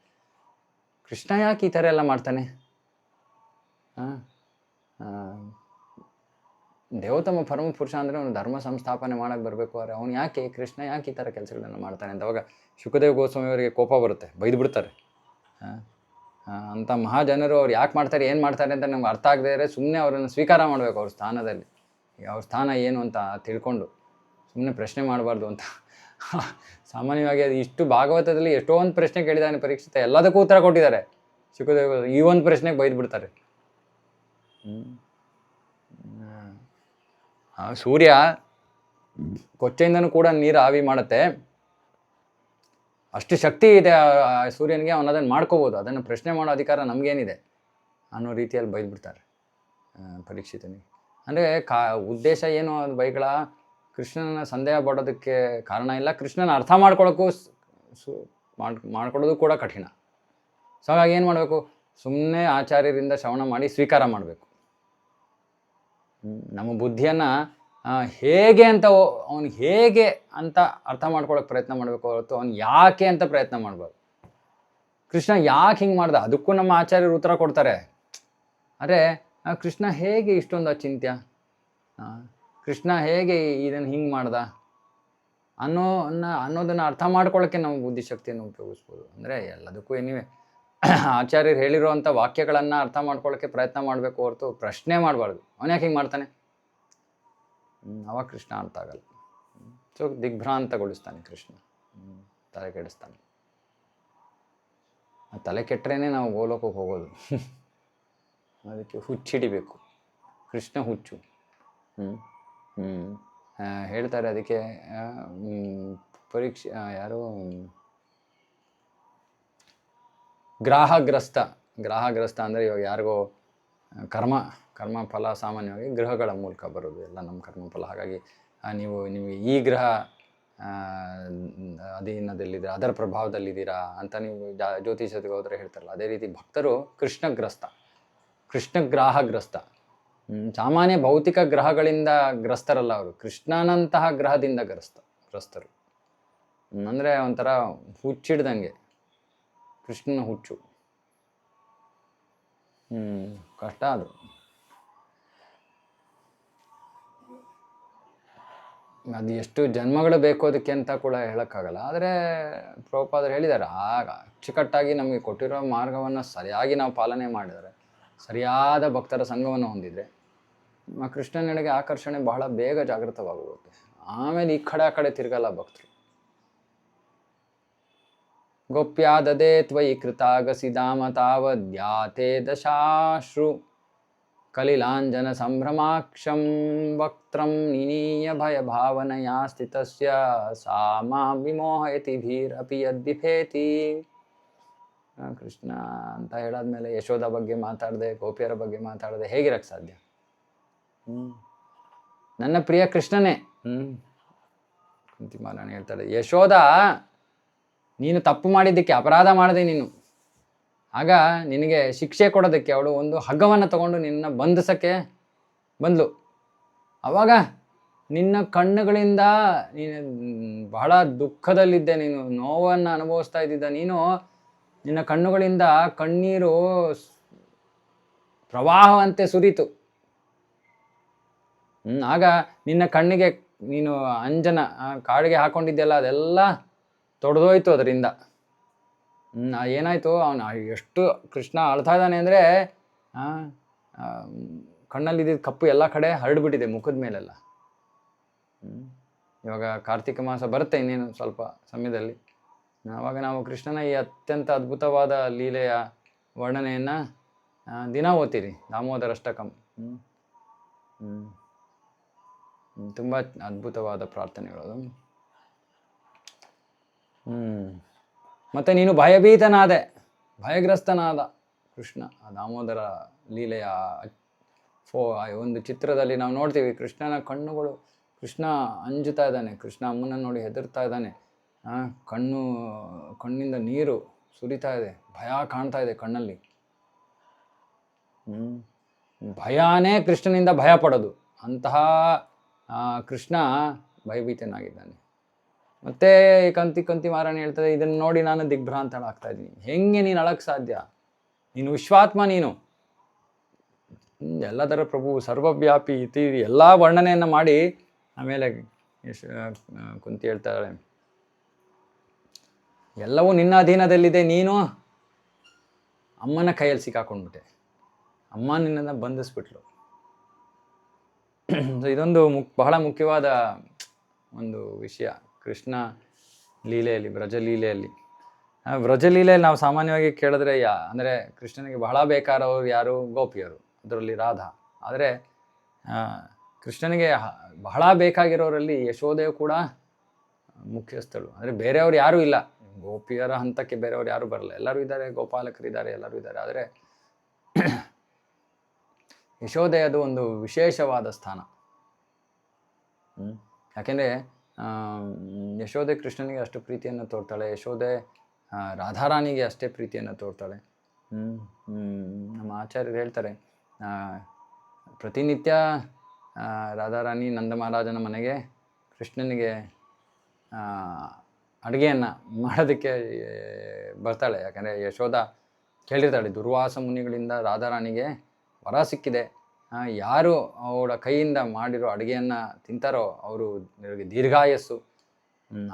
ಕೃಷ್ಣ ಯಾಕೆ ಈ ಥರ ಎಲ್ಲ ಮಾಡ್ತಾನೆ? ದೇವೋತ್ತಮ ಪರಮ ಪುರುಷ ಅಂದರೆ ಅವನು ಧರ್ಮ ಸಂಸ್ಥಾಪನೆ ಮಾಡೋಕ್ಕೆ ಬರಬೇಕು, ಆದರೆ ಅವನು ಯಾಕೆ ಕೃಷ್ಣ ಯಾಕೆ ಈ ಥರ ಕೆಲಸಗಳನ್ನು ಮಾಡ್ತಾನೆ ಅಂತ ಅವಾಗ ಶುಕದೇವ ಗೋಸ್ವಾಮಿಯವರಿಗೆ ಕೋಪ ಬರುತ್ತೆ, ಬೈದು ಬಿಡ್ತಾರೆ. ಅಂಥ ಮಹಾಜನರು ಅವ್ರು ಯಾಕೆ ಮಾಡ್ತಾರೆ, ಏನು ಮಾಡ್ತಾರೆ ಅಂತ ನಮ್ಗೆ ಅರ್ಥ ಆಗದೇ ಇದ್ರೆ ಸುಮ್ಮನೆ ಅವರನ್ನು ಸ್ವೀಕಾರ ಮಾಡಬೇಕು. ಅವ್ರ ಸ್ಥಾನದಲ್ಲಿ ಅವ್ರ ಸ್ಥಾನ ಏನು ಅಂತ ತಿಳ್ಕೊಂಡು ಸುಮ್ಮನೆ ಪ್ರಶ್ನೆ ಮಾಡಬಾರ್ದು ಅಂತ. ಸಾಮಾನ್ಯವಾಗಿ ಅದು ಇಷ್ಟು ಭಾಗವತದಲ್ಲಿ ಎಷ್ಟೊಂದು ಪ್ರಶ್ನೆ ಕೇಳಿದ್ದಾನೆ ಪರೀಕ್ಷಿತ, ಎಲ್ಲದಕ್ಕೂ ಉತ್ತರ ಕೊಟ್ಟಿದ್ದಾರೆ. ಶುಕದೇವ ಈ ಒಂದು ಪ್ರಶ್ನೆಗೆ ಬೈದು ಬಿಡ್ತಾರೆ. ಸೂರ್ಯ ಕೊಚ್ಚೆಯಿಂದನೂ ಕೂಡ ನೀರು ಆವಿ ಮಾಡುತ್ತೆ, ಅಷ್ಟು ಶಕ್ತಿ ಇದೆ ಆ ಸೂರ್ಯನಿಗೆ, ಅವನು ಅದನ್ನು ಮಾಡ್ಕೋಬೋದು, ಅದನ್ನು ಪ್ರಶ್ನೆ ಮಾಡೋ ಅಧಿಕಾರ ನಮಗೇನಿದೆ ಅನ್ನೋ ರೀತಿಯಲ್ಲಿ ಬೈದ್ಬಿಡ್ತಾರೆ ಪರೀಕ್ಷಿತನಿಗೆ. ಅಂದರೆ ಉದ್ದೇಶ ಏನು ಅದು ಬೈಗಳ? ಕೃಷ್ಣನ ಸಂದೇಹ ಪಡೋದಕ್ಕೆ ಕಾರಣ ಇಲ್ಲ, ಕೃಷ್ಣನ ಅರ್ಥ ಮಾಡ್ಕೊಳ್ಳೋಕ್ಕೂ ಮಾಡ್ಕೊಳ್ಳೋದು ಕೂಡ ಕಠಿಣ. ಸೊ ಹಾಗಾಗಿ ಏನು ಮಾಡಬೇಕು? ಸುಮ್ಮನೆ ಆಚಾರ್ಯರಿಂದ ಶ್ರವಣ ಮಾಡಿ ಸ್ವೀಕಾರ ಮಾಡಬೇಕು. ನಮ್ಮ ಬುದ್ಧಿಯನ್ನು ಹೇಗೆ ಅಂತ ಅವನು ಹೇಗೆ ಅಂತ ಅರ್ಥ ಮಾಡ್ಕೊಳ್ಳೋಕೆ ಪ್ರಯತ್ನ ಮಾಡಬೇಕು ಹೊರತು ಅವನು ಯಾಕೆ ಅಂತ ಪ್ರಯತ್ನ ಮಾಡಬಾರ್ದು. ಕೃಷ್ಣ ಯಾಕೆ ಹಿಂಗೆ ಮಾಡ್ದ ಅದಕ್ಕೂ ನಮ್ಮ ಆಚಾರ್ಯರು ಉತ್ತರ ಕೊಡ್ತಾರೆ. ಆದರೆ ಕೃಷ್ಣ ಹೇಗೆ ಇಷ್ಟೊಂದು ಅಚಿಂತ್ಯ, ಕೃಷ್ಣ ಹೇಗೆ ಇದನ್ನು ಹಿಂಗೆ ಮಾಡ್ದ ಅನ್ನೋದನ್ನು ಅರ್ಥ ಮಾಡ್ಕೊಳ್ಳೋಕ್ಕೆ ನಾವು ಬುದ್ಧಿಶಕ್ತಿಯನ್ನು ಉಪಯೋಗಿಸ್ಬೋದು. ಅಂದರೆ ಎಲ್ಲದಕ್ಕೂ ಏನಿವೆ ಆಚಾರ್ಯರು ಹೇಳಿರುವಂಥ ವಾಕ್ಯಗಳನ್ನು ಅರ್ಥ ಮಾಡ್ಕೊಳ್ಳೋಕ್ಕೆ ಪ್ರಯತ್ನ ಮಾಡಬೇಕು ಹೊರತು ಪ್ರಶ್ನೆ ಮಾಡಬಾರ್ದು. ಅವನು ಯಾಕೆ ಹಿಂಗೆ ಮಾಡ್ತಾನೆ, ಅವಾಗ ಕೃಷ್ಣ ಅರ್ಥ ಆಗಲ್ಲ. ಸೊ ದಿಗ್ಭ್ರಾಂತಗೊಳಿಸ್ತಾನೆ ಕೃಷ್ಣ, ತಲೆ ಕೆಡಿಸ್ತಾನೆ. ಆ ತಲೆ ಕೆಟ್ಟರೇನೆ ನಾವು ಗೋಲೋಕಕ್ಕೆ ಹೋಗೋದು. ಅದಕ್ಕೆ ಹುಚ್ಚಿಡಿಬೇಕು, ಕೃಷ್ಣ ಹುಚ್ಚು. ಹೇಳ್ತಾರೆ ಅದಕ್ಕೆ ಪರೀಕ್ಷೆ ಯಾರು ಗ್ರಾಹಗ್ರಸ್ತ ಅಂದರೆ ಇವಾಗ ಯಾರಿಗೋ ಕರ್ಮ ಫಲ ಸಾಮಾನ್ಯವಾಗಿ ಗ್ರಹಗಳ ಮೂಲಕ ಬರೋದು, ಎಲ್ಲ ನಮ್ಮ ಕರ್ಮಫಲ. ಹಾಗಾಗಿ ನೀವು ಈ ಗ್ರಹ ಅಧೀನದಲ್ಲಿದ್ದೀರಾ, ಅದರ ಪ್ರಭಾವದಲ್ಲಿದ್ದೀರಾ ಅಂತ ನೀವು ಜ್ಯೋತಿಷಕ್ಕೆ ಹೋದರೆ ಹೇಳ್ತಾರಲ್ಲ, ಅದೇ ರೀತಿ ಭಕ್ತರು ಕೃಷ್ಣಗ್ರಾಹಗ್ರಸ್ತ. ಸಾಮಾನ್ಯ ಭೌತಿಕ ಗ್ರಹಗಳಿಂದ ಗ್ರಸ್ತರಲ್ಲ ಅವರು, ಕೃಷ್ಣನಂತಹ ಗ್ರಹದಿಂದ ಗ್ರಸ್ತರು. ಅಂದರೆ ಒಂಥರ ಹುಚ್ಚಿಡ್ದಂಗೆ, ಕೃಷ್ಣನ ಹುಚ್ಚು. ಕಷ್ಟ ಅದು. ಅದು ಎಷ್ಟು ಜನ್ಮಗಳು ಬೇಕು ಅದಕ್ಕೆ ಅಂತ ಕೂಡ ಹೇಳೋಕ್ಕಾಗಲ್ಲ. ಆದರೆ ಪ್ರಭುಪಾದರು ಹೇಳಿದ್ದಾರೆ, ಅಚ್ಚುಕಟ್ಟಾಗಿ ನಮಗೆ ಕೊಟ್ಟಿರೋ ಮಾರ್ಗವನ್ನು ಸರಿಯಾಗಿ ನಾವು ಪಾಲನೆ ಮಾಡಿದರೆ, ಸರಿಯಾದ ಭಕ್ತರ ಸಂಘವನ್ನು ಹೊಂದಿದರೆ ಕೃಷ್ಣನೆಡೆಗೆ ಆಕರ್ಷಣೆ ಬಹಳ ಬೇಗ ಜಾಗೃತವಾಗುತ್ತೆ. ಆಮೇಲೆ ಈ ಕಡೆ ಆ ಕಡೆ ತಿರುಗಲ್ಲ ಭಕ್ತರು. ಗೋಪ್ಯಾದದೆ ತ್ವಯಿ ಕೃತಾಗಸಿದಾಮ ತಾವದ್ಯಾತೆ ದಶಾಶ್ರು ಕಲಿಲಾಂಜನ ಸಂಭ್ರಮಾಕ್ಷಂ ವಕ್ತ್ರಂ ನಿನೀಯ ಭಯ ಭಾವನಯಾ ಸ್ಥಿತಸ್ಯ ಸಾ ಮಾಂ ವಿಮೋಹಯತಿ ಭೀರಪಿ ಯದ್ದಿಫೇತಿ. ಕೃಷ್ಣ ಅಂತ ಹೇಳಾದ್ಮೇಲೆ ಯಶೋಧ ಬಗ್ಗೆ ಮಾತಾಡದೆ, ಗೋಪಿಯರ ಬಗ್ಗೆ ಮಾತಾಡದೆ ಹೇಗಿರಕ್ಕೆ ಸಾಧ್ಯ? ನನ್ನ ಪ್ರಿಯ ಕೃಷ್ಣನೇ. ಕುಂತಿಮಾರಾಣಿ ಹೇಳ್ತಾಳೆ, ಯಶೋಧ ನೀನು ತಪ್ಪು ಮಾಡಿದ್ದಕ್ಕೆ, ಅಪರಾಧ ಮಾಡಿದೆ ನೀನು, ಆಗ ನಿನಗೆ ಶಿಕ್ಷೆ ಕೊಡೋದಕ್ಕೆ ಅವಳು ಒಂದು ಹಗ್ಗವನ್ನು ತಗೊಂಡು ನಿನ್ನ ಬಂಧಿಸಕ್ಕೆ ಬಂದ್ಲು. ಆವಾಗ ನಿನ್ನ ಕಣ್ಣುಗಳಿಂದ ನೀನು ಬಹಳ ದುಃಖದಲ್ಲಿದ್ದೆ, ನೀನು ನೋವನ್ನು ಅನುಭವಿಸ್ತಾ ಇದ್ದಿದ್ದ ನೀನು, ನಿನ್ನ ಕಣ್ಣುಗಳಿಂದ ಕಣ್ಣೀರು ಪ್ರವಾಹವಂತೆ ಸುರಿತು. ಆಗ ನಿನ್ನ ಕಣ್ಣಿಗೆ ನೀನು ಅಂಜನ ಕಾಡಿಗೆ ಹಾಕೊಂಡಿದ್ದೆಲ್ಲ ಅದೆಲ್ಲ ತೊಡೆದೋಯ್ತು ಅದರಿಂದ. ಏನಾಯಿತು, ಅವನು ಎಷ್ಟು ಕೃಷ್ಣ ಅಳ್ತಾ ಇದ್ದಾನೆ ಅಂದರೆ ಕಣ್ಣಲ್ಲಿದ್ದಿದ್ದು ಕಪ್ಪು ಎಲ್ಲ ಕಡೆ ಹರಡ್ಬಿಟ್ಟಿದೆ ಮುಖದ ಮೇಲೆಲ್ಲ. ಇವಾಗ ಕಾರ್ತಿಕ ಮಾಸ ಬರುತ್ತೆ ಇನ್ನೇನು ಸ್ವಲ್ಪ ಸಮಯದಲ್ಲಿ. ಆವಾಗ ನಾವು ಕೃಷ್ಣನ ಈ ಅತ್ಯಂತ ಅದ್ಭುತವಾದ ಲೀಲೆಯ ವರ್ಣನೆಯನ್ನು ದಿನ ಓದ್ತೀರಿ, ದಾಮೋದರ ಅಷ್ಟಕಂ. ತುಂಬ ಅದ್ಭುತವಾದ ಪ್ರಾರ್ಥನೆಗಳು ಅದು. ಮತ್ತು ನೀನು ಭಯಭೀತನಾದೆ, ಭಯಗ್ರಸ್ತನಾದ ಕೃಷ್ಣ. ಆ ದಾಮೋದರ ಲೀಲೆಯ ಒಂದು ಚಿತ್ರದಲ್ಲಿ ನಾವು ನೋಡ್ತೀವಿ ಕೃಷ್ಣನ ಕಣ್ಣುಗಳು, ಕೃಷ್ಣ ಅಂಜುತ್ತಾ ಇದ್ದಾನೆ, ಕೃಷ್ಣ ಅಮ್ಮನ ನೋಡಿ ಹೆದರ್ತಾ ಇದ್ದಾನೆ, ಕಣ್ಣಿಂದ ನೀರು ಸುರಿತಾ ಇದೆ, ಭಯ ಕಾಣ್ತಾ ಇದೆ ಕಣ್ಣಲ್ಲಿ. ಭಯನೇ ಕೃಷ್ಣನಿಂದ ಭಯ ಪಡೋದು, ಅಂತಹ ಕೃಷ್ಣ ಭಯಭೀತನಾಗಿದ್ದಾನೆ. ಮತ್ತೆ ಕಂತಿ ಮಾರಾಣಿ ಹೇಳ್ತದೆ, ಇದನ್ನು ನೋಡಿ ನಾನು ದಿಗ್ಭ್ರಾಂತಳಾಗ್ತಾ ಇದ್ದೀನಿ. ಹೆಂಗೆ ನೀನು ಅಳಕ್ಕೆ ಸಾಧ್ಯ? ನೀನು ವಿಶ್ವಾತ್ಮ, ನೀನು ಎಲ್ಲದರ ಪ್ರಭು, ಸರ್ವವ್ಯಾಪಿ ಇತಿ ಎಲ್ಲ ವರ್ಣನೆಯನ್ನು ಮಾಡಿ ಆಮೇಲೆ ಕುಂತಿ ಹೇಳ್ತಾಳೆ, ಎಲ್ಲವೂ ನಿನ್ನ ಅಧೀನದಲ್ಲಿದೆ, ನೀನು ಅಮ್ಮನ ಕೈಯಲ್ಲಿ ಸಿಕ್ಕಾಕೊಂಡ್ಬಿಟ್ಟೆ, ಅಮ್ಮ ನಿನ್ನನ್ನು ಬಂಧಿಸ್ಬಿಟ್ಲು. ಇದೊಂದು ಬಹಳ ಮುಖ್ಯವಾದ ಒಂದು ವಿಷಯ ಕೃಷ್ಣ ಲೀಲೆಯಲ್ಲಿ, ವ್ರಜಲೀಲೆಯಲ್ಲಿ. ವ್ರಜಲೀಲೆಯಲ್ಲಿ ನಾವು ಸಾಮಾನ್ಯವಾಗಿ ಕೇಳಿದ್ರೆ ಅಂದರೆ ಕೃಷ್ಣನಿಗೆ ಬಹಳ ಬೇಕಾದವರು ಯಾರು? ಗೋಪಿಯರು, ಅದರಲ್ಲಿ ರಾಧಾ. ಆದರೆ ಕೃಷ್ಣನಿಗೆ ಬಹಳ ಬೇಕಾಗಿರೋರಲ್ಲಿ ಯಶೋದೆಯು ಕೂಡ ಮುಖ್ಯಸ್ಥಳು. ಅಂದರೆ ಬೇರೆಯವರು ಯಾರೂ ಇಲ್ಲ, ಗೋಪಿಯರ ಹಂತಕ್ಕೆ ಬೇರೆಯವರು ಯಾರೂ ಬರಲ್ಲ, ಎಲ್ಲರೂ ಇದ್ದಾರೆ, ಗೋಪಾಲಕರಿದ್ದಾರೆ, ಎಲ್ಲರೂ ಇದ್ದಾರೆ. ಆದರೆ ಯಶೋದೆಯದು ಒಂದು ವಿಶೇಷವಾದ ಸ್ಥಾನ. ಯಾಕೆಂದರೆ ಯಶೋದೆ ಕೃಷ್ಣನಿಗೆ ಅಷ್ಟು ಪ್ರೀತಿಯನ್ನು ತೋರ್ತಾಳೆ, ಯಶೋದೆ ರಾಧಾರಾಣಿಗೆ ಅಷ್ಟೇ ಪ್ರೀತಿಯನ್ನು ತೋರ್ತಾಳೆ. ನಮ್ಮ ಆಚಾರ್ಯರು ಹೇಳ್ತಾರೆ, ಪ್ರತಿನಿತ್ಯ ರಾಧಾರಾಣಿ ನಂದ ಮಹಾರಾಜನ ಮನೆಗೆ ಕೃಷ್ಣನಿಗೆ ಅಡುಗೆಯನ್ನು ಮಾಡೋದಕ್ಕೆ ಬರ್ತಾಳೆ. ಯಾಕಂದರೆ ಯಶೋದ ಕೇಳಿರ್ತಾಳೆ, ದುರ್ವಾಸ ಮುನಿಗಳಿಂದ ರಾಧಾರಾಣಿಗೆ ವರ ಸಿಕ್ಕಿದೆ, ಯಾರು ಅವಳ ಕೈಯಿಂದ ಮಾಡಿರೋ ಅಡುಗೆಯನ್ನು ತಿಂತಾರೋ ಅವರು ದೀರ್ಘಾಯಸ್ಸು,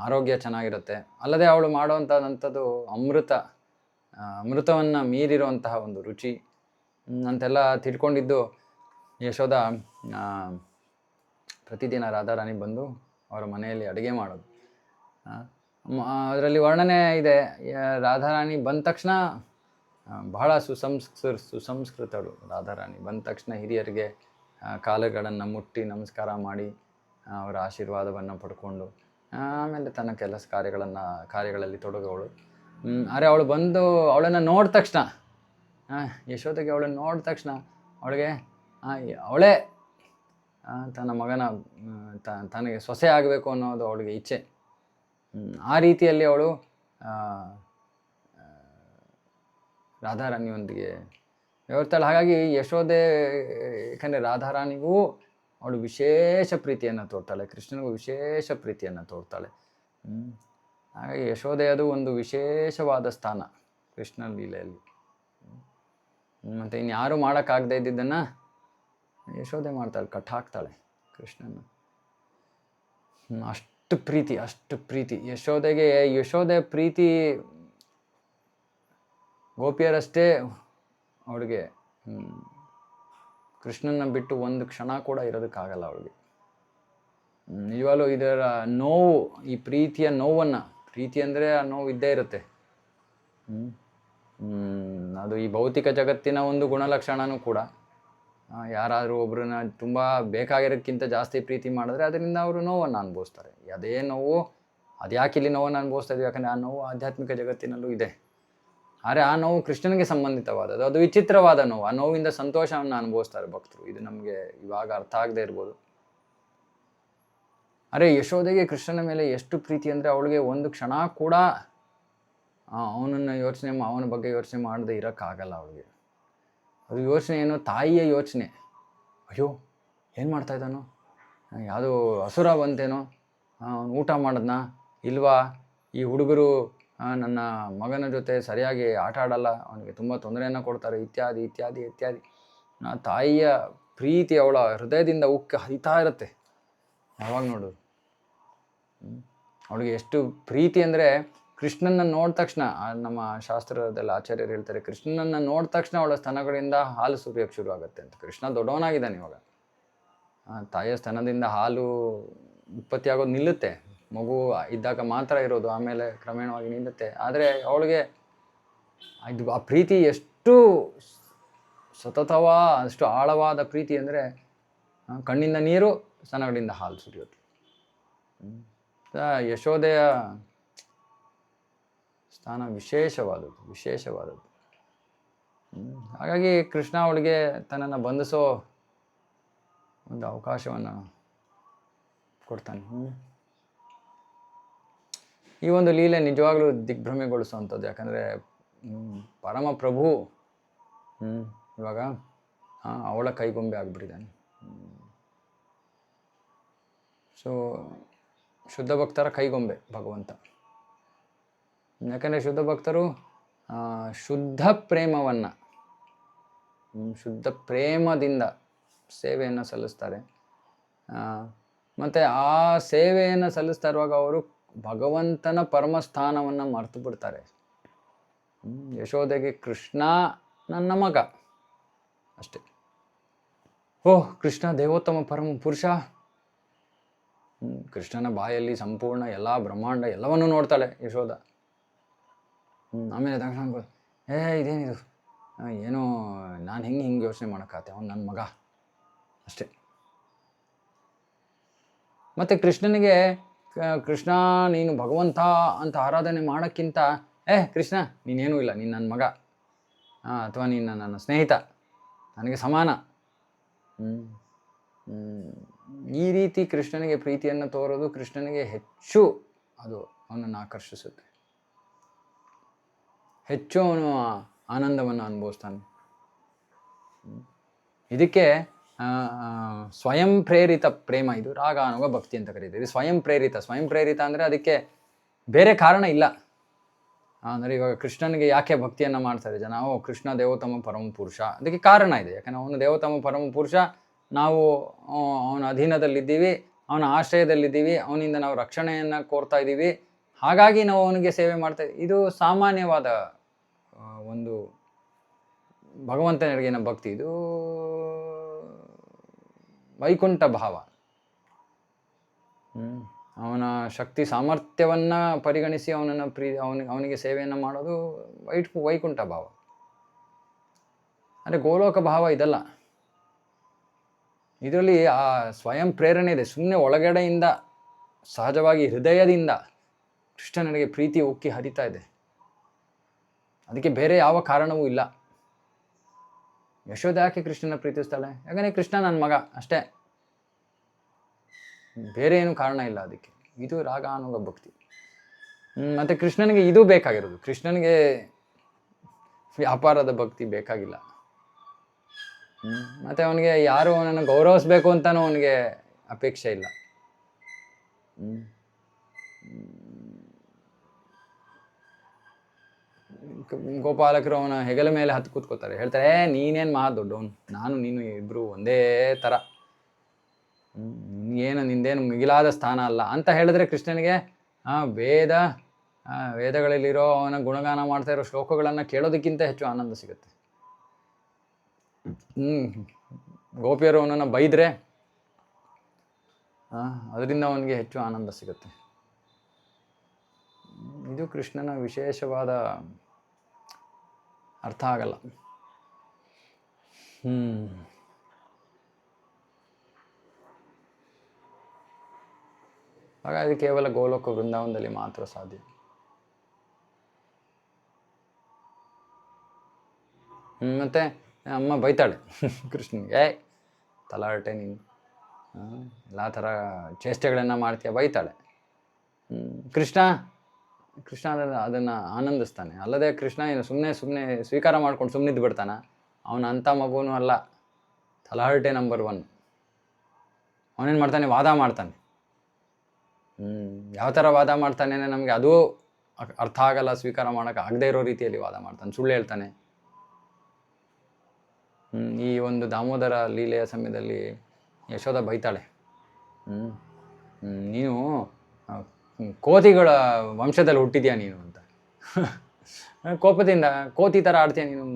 ಆರೋಗ್ಯ ಚೆನ್ನಾಗಿರುತ್ತೆ. ಅಲ್ಲದೆ ಅವಳು ಮಾಡೋವಂಥದ್ದು ಅಮೃತವನ್ನು ಮೀರಿರುವಂತಹ ಒಂದು ರುಚಿ ಅಂತೆಲ್ಲ ತಿಳ್ಕೊಂಡಿದ್ದು ಯಶೋದ ಪ್ರತಿದಿನ ರಾಧಾರಾಣಿ ಬಂದು ಅವರ ಮನೆಯಲ್ಲಿ ಅಡುಗೆ ಮಾಡೋದು. ಅದರಲ್ಲಿ ವರ್ಣನೆ ಇದೆ, ರಾಧಾರಾಣಿ ಬಂದ ತಕ್ಷಣ ಬಹಳ ಸುಸಂಸ್ಕೃತಳು. ರಾಧಾರಾಣಿ ಬಂದ ತಕ್ಷಣ ಹಿರಿಯರಿಗೆ ಕಾಲುಗಳನ್ನು ಮುಟ್ಟಿ ನಮಸ್ಕಾರ ಮಾಡಿ ಅವರ ಆಶೀರ್ವಾದವನ್ನು ಪಡ್ಕೊಂಡು ಆಮೇಲೆ ತನ್ನ ಕಾರ್ಯಗಳಲ್ಲಿ ತೊಡಗೋಳು. ಆದರೆ ಅವಳು ಬಂದು ಅವಳನ್ನು ನೋಡಿದ ತಕ್ಷಣ, ಯಶೋದೆಗೆ ಅವಳನ್ನು ನೋಡಿದ ತಕ್ಷಣ ಅವಳಿಗೆ ಅವಳೇ ತನ್ನ ಮಗನ ತನಗೆ ಸೊಸೆ ಆಗಬೇಕು ಅನ್ನೋದು ಅವಳಿಗೆ ಇಚ್ಛೆ. ಆ ರೀತಿಯಲ್ಲಿ ಅವಳು ರಾಧಾರಾಣಿಯೊಂದಿಗೆ ವ್ಯವಹರಿಸ್ತಾಳೆ. ಹಾಗಾಗಿ ಯಶೋದೆ, ಯಾಕಂದರೆ ರಾಧಾರಾಣಿಗೂ ಅವಳು ವಿಶೇಷ ಪ್ರೀತಿಯನ್ನು ತೋರ್ತಾಳೆ, ಕೃಷ್ಣನಿಗೂ ವಿಶೇಷ ಪ್ರೀತಿಯನ್ನು ತೋರ್ತಾಳೆ. ಹಾಗಾಗಿ ಯಶೋದೆ ಅದು ಒಂದು ವಿಶೇಷವಾದ ಸ್ಥಾನ ಕೃಷ್ಣ ಲೀಲೆಯಲ್ಲಿ. ಮತ್ತು ಇನ್ಯಾರೂ ಮಾಡೋಕ್ಕಾಗದೇ ಇದ್ದಿದ್ದನ್ನು ಯಶೋದೆ ಮಾಡ್ತಾಳೆ, ಕಟ್ಟಾಕ್ತಾಳೆ ಕೃಷ್ಣನ. ಅಷ್ಟು ಪ್ರೀತಿ ಯಶೋದೆ ಪ್ರೀತಿ ಗೋಪಿಯರಷ್ಟೇ ಅವಳಿಗೆ. ಕೃಷ್ಣನ ಬಿಟ್ಟು ಒಂದು ಕ್ಷಣ ಕೂಡ ಇರೋದಕ್ಕಾಗಲ್ಲ ಅವಳಿಗೆ. ನಿಜವಾಗ್ಲೂ ಇದರ ನೋವು, ಈ ಪ್ರೀತಿಯ ನೋವನ್ನು, ಪ್ರೀತಿ ಅಂದರೆ ಆ ನೋವು ಇದ್ದೇ ಇರುತ್ತೆ. ಅದು ಈ ಭೌತಿಕ ಜಗತ್ತಿನ ಒಂದು ಗುಣಲಕ್ಷಣನೂ ಕೂಡ. ಯಾರಾದರೂ ಒಬ್ಬರನ್ನ ತುಂಬ ಬೇಕಾಗಿರೋಕ್ಕಿಂತ ಜಾಸ್ತಿ ಪ್ರೀತಿ ಮಾಡಿದ್ರೆ ಅದರಿಂದ ಅವರು ನೋವನ್ನು ಅನುಭವಿಸ್ತಾರೆ. ಅದೇ ನೋವು, ಅದ್ಯಾಕೆ ಇಲ್ಲಿ ನೋವನ್ನು ಅನುಭವಿಸ್ತಾ ಇದ್ದೀವಿ? ಯಾಕಂದರೆ ಆ ನೋವು ಆಧ್ಯಾತ್ಮಿಕ ಜಗತ್ತಿನಲ್ಲೂ ಇದೆ. ಆದರೆ ಆ ನೋವು ಕೃಷ್ಣನಿಗೆ ಸಂಬಂಧಿತವಾದದ್ದು, ಅದು ವಿಚಿತ್ರವಾದ ನೋವು. ಆ ನೋವಿಂದ ಸಂತೋಷವನ್ನು ಅನುಭವಿಸ್ತಾರೆ ಭಕ್ತರು. ಇದು ನಮಗೆ ಇವಾಗ ಅರ್ಥ ಆಗದೆ ಇರ್ಬೋದು. ಅರೆ ಯಶೋದೆಗೆ ಕೃಷ್ಣನ ಮೇಲೆ ಎಷ್ಟು ಪ್ರೀತಿ ಅಂದರೆ ಅವಳಿಗೆ ಒಂದು ಕ್ಷಣ ಕೂಡ ಅವನ ಬಗ್ಗೆ ಯೋಚನೆ ಮಾಡದೆ ಇರೋಕ್ಕಾಗಲ್ಲ ಅವಳಿಗೆ. ಅದು ಯೋಚನೆ ಏನು? ತಾಯಿಯ ಯೋಚನೆ. ಅಯ್ಯೋ ಏನು ಮಾಡ್ತಾ ಇದ್ದಾನೋ, ಯಾವುದೋ ಹಸುರ ಬಂತೇನೋ, ಊಟ ಮಾಡಿದ್ನಾ ಇಲ್ವಾ, ಈ ಹುಡುಗರು ನನ್ನ ಮಗನ ಜೊತೆ ಸರಿಯಾಗಿ ಆಟ ಆಡಲ್ಲ, ಅವನಿಗೆ ತುಂಬ ತೊಂದರೆಯನ್ನು ಕೊಡ್ತಾರೆ, ಇತ್ಯಾದಿ ಇತ್ಯಾದಿ ಇತ್ಯಾದಿ. ತಾಯಿಯ ಪ್ರೀತಿ ಅವಳ ಹೃದಯದಿಂದ ಉಕ್ಕಿ ಹರಿತಾ ಇರುತ್ತೆ ಯಾವಾಗ ನೋಡೋದು. ಅವಳಿಗೆ ಎಷ್ಟು ಪ್ರೀತಿ ಅಂದರೆ ಕೃಷ್ಣನ ನೋಡಿದ ತಕ್ಷಣ, ನಮ್ಮ ಶಾಸ್ತ್ರದಲ್ಲಿ ಆಚಾರ್ಯರು ಹೇಳ್ತಾರೆ, ಕೃಷ್ಣನನ್ನು ನೋಡಿದ ತಕ್ಷಣ ಅವಳ ಸ್ತನಗಳಿಂದ ಹಾಲು ಸುರಿಯೋಕ್ಕೆ ಶುರು ಆಗುತ್ತೆ ಅಂತ. ಕೃಷ್ಣ ದೊಡ್ಡವನಾಗಿದ್ದಾನೆ ಇವಾಗ. ತಾಯಿಯ ಸ್ತನದಿಂದ ಹಾಲು ಉತ್ಪತ್ತಿ ಆಗೋದು ನಿಲ್ಲುತ್ತೆ, ಮಗು ಇದ್ದಾಗ ಮಾತ್ರ ಇರೋದು, ಆಮೇಲೆ ಕ್ರಮೇಣವಾಗಿ ನಿಲ್ಲುತ್ತೆ. ಆದರೆ ಅವಳಿಗೆ ಆ ಪ್ರೀತಿ ಎಷ್ಟು ಅಷ್ಟು ಆಳವಾದ ಪ್ರೀತಿ ಅಂದರೆ ಕಣ್ಣಿಂದ ನೀರು ಸ್ತನಗಳಿಂದ ಹಾಲು ಸುರಿಯೋದು. ಯಶೋದೆಯ ಸ್ಥಾನ ವಿಶೇಷವಾದದ್ದು. ಹಾಗಾಗಿ ಕೃಷ್ಣ ಅವಳಿಗೆ ತನ್ನನ್ನು ಬಂಧಿಸೋ ಒಂದು ಅವಕಾಶವನ್ನು ಕೊಡ್ತಾನೆ. ಈ ಒಂದು ಲೀಲೆ ನಿಜವಾಗ್ಲೂ ದಿಗ್ಭ್ರಮೆಗೊಳಿಸುವಂಥದ್ದು. ಯಾಕಂದರೆ ಪರಮಪ್ರಭು ಇವಾಗ ಅವಳ ಕೈಗೊಂಬೆ ಆಗಿಬಿಟ್ಟಿದ್ದಾನೆ. ಸೊ ಶುದ್ಧ ಭಕ್ತರ ಕೈಗೊಂಬೆ ಭಗವಂತ. ಯಾಕಂದರೆ ಶುದ್ಧ ಭಕ್ತರು ಶುದ್ಧ ಪ್ರೇಮವನ್ನು, ಶುದ್ಧ ಪ್ರೇಮದಿಂದ ಸೇವೆಯನ್ನು ಸಲ್ಲಿಸ್ತಾರೆ. ಮತ್ತು ಆ ಸೇವೆಯನ್ನು ಸಲ್ಲಿಸ್ತಾ ಇರುವಾಗ ಅವರು ಭಗವಂತನ ಪರಮಸ್ಥಾನವನ್ನು ಮರೆತು ಬಿಡ್ತಾರೆ. ಯಶೋದೆಗೆ ಕೃಷ್ಣ ನನ್ನ ಮಗ ಅಷ್ಟೆ. ಓಹ್, ಕೃಷ್ಣ ದೇವೋತ್ತಮ ಪರಮ ಪುರುಷ. ಕೃಷ್ಣನ ಬಾಯಲ್ಲಿ ಸಂಪೂರ್ಣ ಎಲ್ಲ ಬ್ರಹ್ಮಾಂಡ ಎಲ್ಲವನ್ನೂ ನೋಡ್ತಾಳೆ ಯಶೋದ. ಆಮೇಲೆ ತಕ್ಷಣ ಇದೇನಿದು, ಏನೋ ನಾನು ಹಿಂಗೆ ಯೋಚನೆ ಮಾಡೋಕ್ಕಾಗತ್ತೆ, ಅವನು ನನ್ನ ಮಗ ಅಷ್ಟೆ. ಮತ್ತು ಕೃಷ್ಣನಿಗೆ ಕೃಷ್ಣ ನೀನು ಭಗವಂತ ಅಂತ ಆರಾಧನೆ ಮಾಡೋಕ್ಕಿಂತ ಕೃಷ್ಣ ನೀನೇನೂ ಇಲ್ಲ, ನೀನು ನನ್ನ ಮಗ, ಅಥವಾ ನೀನು ನನ್ನ ಸ್ನೇಹಿತ, ನನಗೆ ಸಮಾನ. ಈ ರೀತಿ ಕೃಷ್ಣನಿಗೆ ಪ್ರೀತಿಯನ್ನು ತೋರೋದು ಕೃಷ್ಣನಿಗೆ ಹೆಚ್ಚು ಅದು ಅವನನ್ನು ಆಕರ್ಷಿಸುತ್ತೆ. ಹೆಚ್ಚು ಅವನು ಆನಂದವನ್ನು ಅನುಭವಿಸ್ತಾನೆ. ಇದಕ್ಕೆ ಸ್ವಯಂ ಪ್ರೇರಿತ ಪ್ರೇಮ, ಇದು ರಾಗಾನುಗ ಭಕ್ತಿ ಅಂತ ಕರೀತೀವಿ. ಇದು ಸ್ವಯಂ ಪ್ರೇರಿತ ಅಂದರೆ ಅದಕ್ಕೆ ಬೇರೆ ಕಾರಣ ಇಲ್ಲ. ಅಂದರೆ ಇವಾಗ ಕೃಷ್ಣನಿಗೆ ಯಾಕೆ ಭಕ್ತಿಯನ್ನು ಮಾಡ್ತಾರೆ ಜನ? ಕೃಷ್ಣ ದೇವೋತ್ತಮ ಪರಮ ಪುರುಷ, ಅದಕ್ಕೆ ಕಾರಣ ಇದೆ. ಯಾಕಂದರೆ ಅವನು ದೇವೋತ್ತಮ ಪರಮ ಪುರುಷ, ನಾವು ಅವನ ಅಧೀನದಲ್ಲಿದ್ದೀವಿ, ಅವನ ಆಶ್ರಯದಲ್ಲಿದ್ದೀವಿ, ಅವನಿಂದ ನಾವು ರಕ್ಷಣೆಯನ್ನು ಕೋರ್ತಾ ಇದ್ದೀವಿ, ಹಾಗಾಗಿ ನಾವು ಅವನಿಗೆ ಸೇವೆ ಮಾಡ್ತಾ ಇದ್ದೀವಿ. ಇದು ಸಾಮಾನ್ಯವಾದ ಒಂದು ಭಗವಂತನಿಗಿನ ಭಕ್ತಿ. ಇದು ವೈಕುಂಠ ಭಾವ. ಅವನ ಶಕ್ತಿ ಸಾಮರ್ಥ್ಯವನ್ನು ಪರಿಗಣಿಸಿ ಅವನನ್ನು ಅವನಿಗೆ ಸೇವೆಯನ್ನು ಮಾಡೋದು ವೈಕುಂಠ ಭಾವ. ಅಂದರೆ ಗೋಲೋಕ ಭಾವ ಇದಲ್ಲ. ಇದರಲ್ಲಿ ಆ ಸ್ವಯಂ ಪ್ರೇರಣೆ ಇದೆ. ಸುಮ್ಮನೆ ಒಳಗಡೆಯಿಂದ ಸಹಜವಾಗಿ ಹೃದಯದಿಂದ ಕೃಷ್ಣನಿಗೆ ಪ್ರೀತಿ ಉಕ್ಕಿ ಹರಿತಾ ಇದೆ. ಅದಕ್ಕೆ ಬೇರೆ ಯಾವ ಕಾರಣವೂ ಇಲ್ಲ. ಯಶೋಧ ಯಾಕೆ ಕೃಷ್ಣನ ಪ್ರೀತಿಸ್ತಾಳೆ? ಯಾಕಂದರೆ ಕೃಷ್ಣ ನನ್ನ ಮಗ ಅಷ್ಟೇ, ಬೇರೆ ಏನು ಕಾರಣ ಇಲ್ಲ ಅದಕ್ಕೆ. ಇದು ರಾಗಾನುಗ ಭಕ್ತಿ. ಮತ್ತು ಕೃಷ್ಣನಿಗೆ ಇದು ಬೇಕಾಗಿರೋದು. ಕೃಷ್ಣನಿಗೆ ವ್ಯಾಪಾರದ ಭಕ್ತಿ ಬೇಕಾಗಿಲ್ಲ. ಮತ್ತು ಅವನಿಗೆ ಯಾರು ಅವನನ್ನು ಗೌರವಿಸ್ಬೇಕು ಅಂತಲೂ ಅವನಿಗೆ ಅಪೇಕ್ಷೆ ಇಲ್ಲ. ಗೋಪಾಲಕರು ಅವನ ಹೆಗಲ ಮೇಲೆ ಹತ್ತು ಕೂತ್ಕೋತಾರೆ, ಹೇಳ್ತಾರೆ ನೀನೇನು ಮಹಾ ದೊಡ್ಡವನು, ನಾನು ನೀನು ಇಬ್ಬರು ಒಂದೇ ಥರ, ನಿಂದೇನು ಮಿಗಿಲಾದ ಸ್ಥಾನ ಅಲ್ಲ ಅಂತ ಹೇಳಿದ್ರೆ ಕೃಷ್ಣನಿಗೆ ವೇದಗಳಲ್ಲಿರೋ ಅವನ ಗುಣಗಾನ ಮಾಡ್ತಾ ಇರೋ ಶ್ಲೋಕಗಳನ್ನು ಕೇಳೋದಕ್ಕಿಂತ ಹೆಚ್ಚು ಆನಂದ ಸಿಗುತ್ತೆ. ಗೋಪಿಯರು ಅವನನ್ನು ಬೈದರೆ ಅದರಿಂದ ಅವನಿಗೆ ಹೆಚ್ಚು ಆನಂದ ಸಿಗುತ್ತೆ. ಇದು ಕೃಷ್ಣನ ವಿಶೇಷವಾದ ಅರ್ಥ ಆಗಲ್ಲ. ಹಾಗಾಗಿ ಕೇವಲ ಗೋಲೋಕ ವೃಂದಾವನದಲ್ಲಿ ಮಾತ್ರ ಸಾಧ್ಯ. ಮತ್ತೆ ಅಮ್ಮ ಬೈತಾಳೆ ಕೃಷ್ಣನಿಗೆ, ತಲಾಟೆ ನೀನು ಎಲ್ಲ ಥರ ಚೇಷ್ಟೆಗಳನ್ನು ಮಾಡ್ತೀಯ, ಬೈತಾಳೆ. ಕೃಷ್ಣ ಅದನ್ನು ಆನಂದಿಸ್ತಾನೆ. ಅಲ್ಲದೆ ಕೃಷ್ಣ ಏನು ಸುಮ್ಮನೆ ಸ್ವೀಕಾರ ಮಾಡ್ಕೊಂಡು ಸುಮ್ಮನಿದ್ದು ಬಿಡ್ತಾನ? ಅವನ ಅಂಥ ಮಗುವೂ ಅಲ್ಲ, ತಲಾಟೆ ನಂಬರ್ 1. ಅವನೇನು ಮಾಡ್ತಾನೆ? ವಾದ ಮಾಡ್ತಾನೆ. ಯಾವ ಥರ ವಾದ ಮಾಡ್ತಾನೆ ಅಂದರೆ ನಮಗೆ ಅದು ಅರ್ಥ ಆಗಲ್ಲ, ಸ್ವೀಕಾರ ಮಾಡೋಕೆ ಆಗದೇ ಇರೋ ರೀತಿಯಲ್ಲಿ ವಾದ ಮಾಡ್ತಾನೆ, ಸುಳ್ಳು ಹೇಳ್ತಾನೆ. ಈ ಒಂದು ದಾಮೋದರ ಲೀಲೆಯ ಸಮಯದಲ್ಲಿ ಯಶೋಧ ಬೈತಾಳೆ, ನೀನು ಕೋತಿಗಳ ವಂಶದಲ್ಲಿ ಹುಟ್ಟಿದ್ಯಾ ನೀನು ಅಂತ. ಕೋಪದಿಂದ ಕೋತಿ ಥರ ಆಡ್ತೀಯ ನೀನು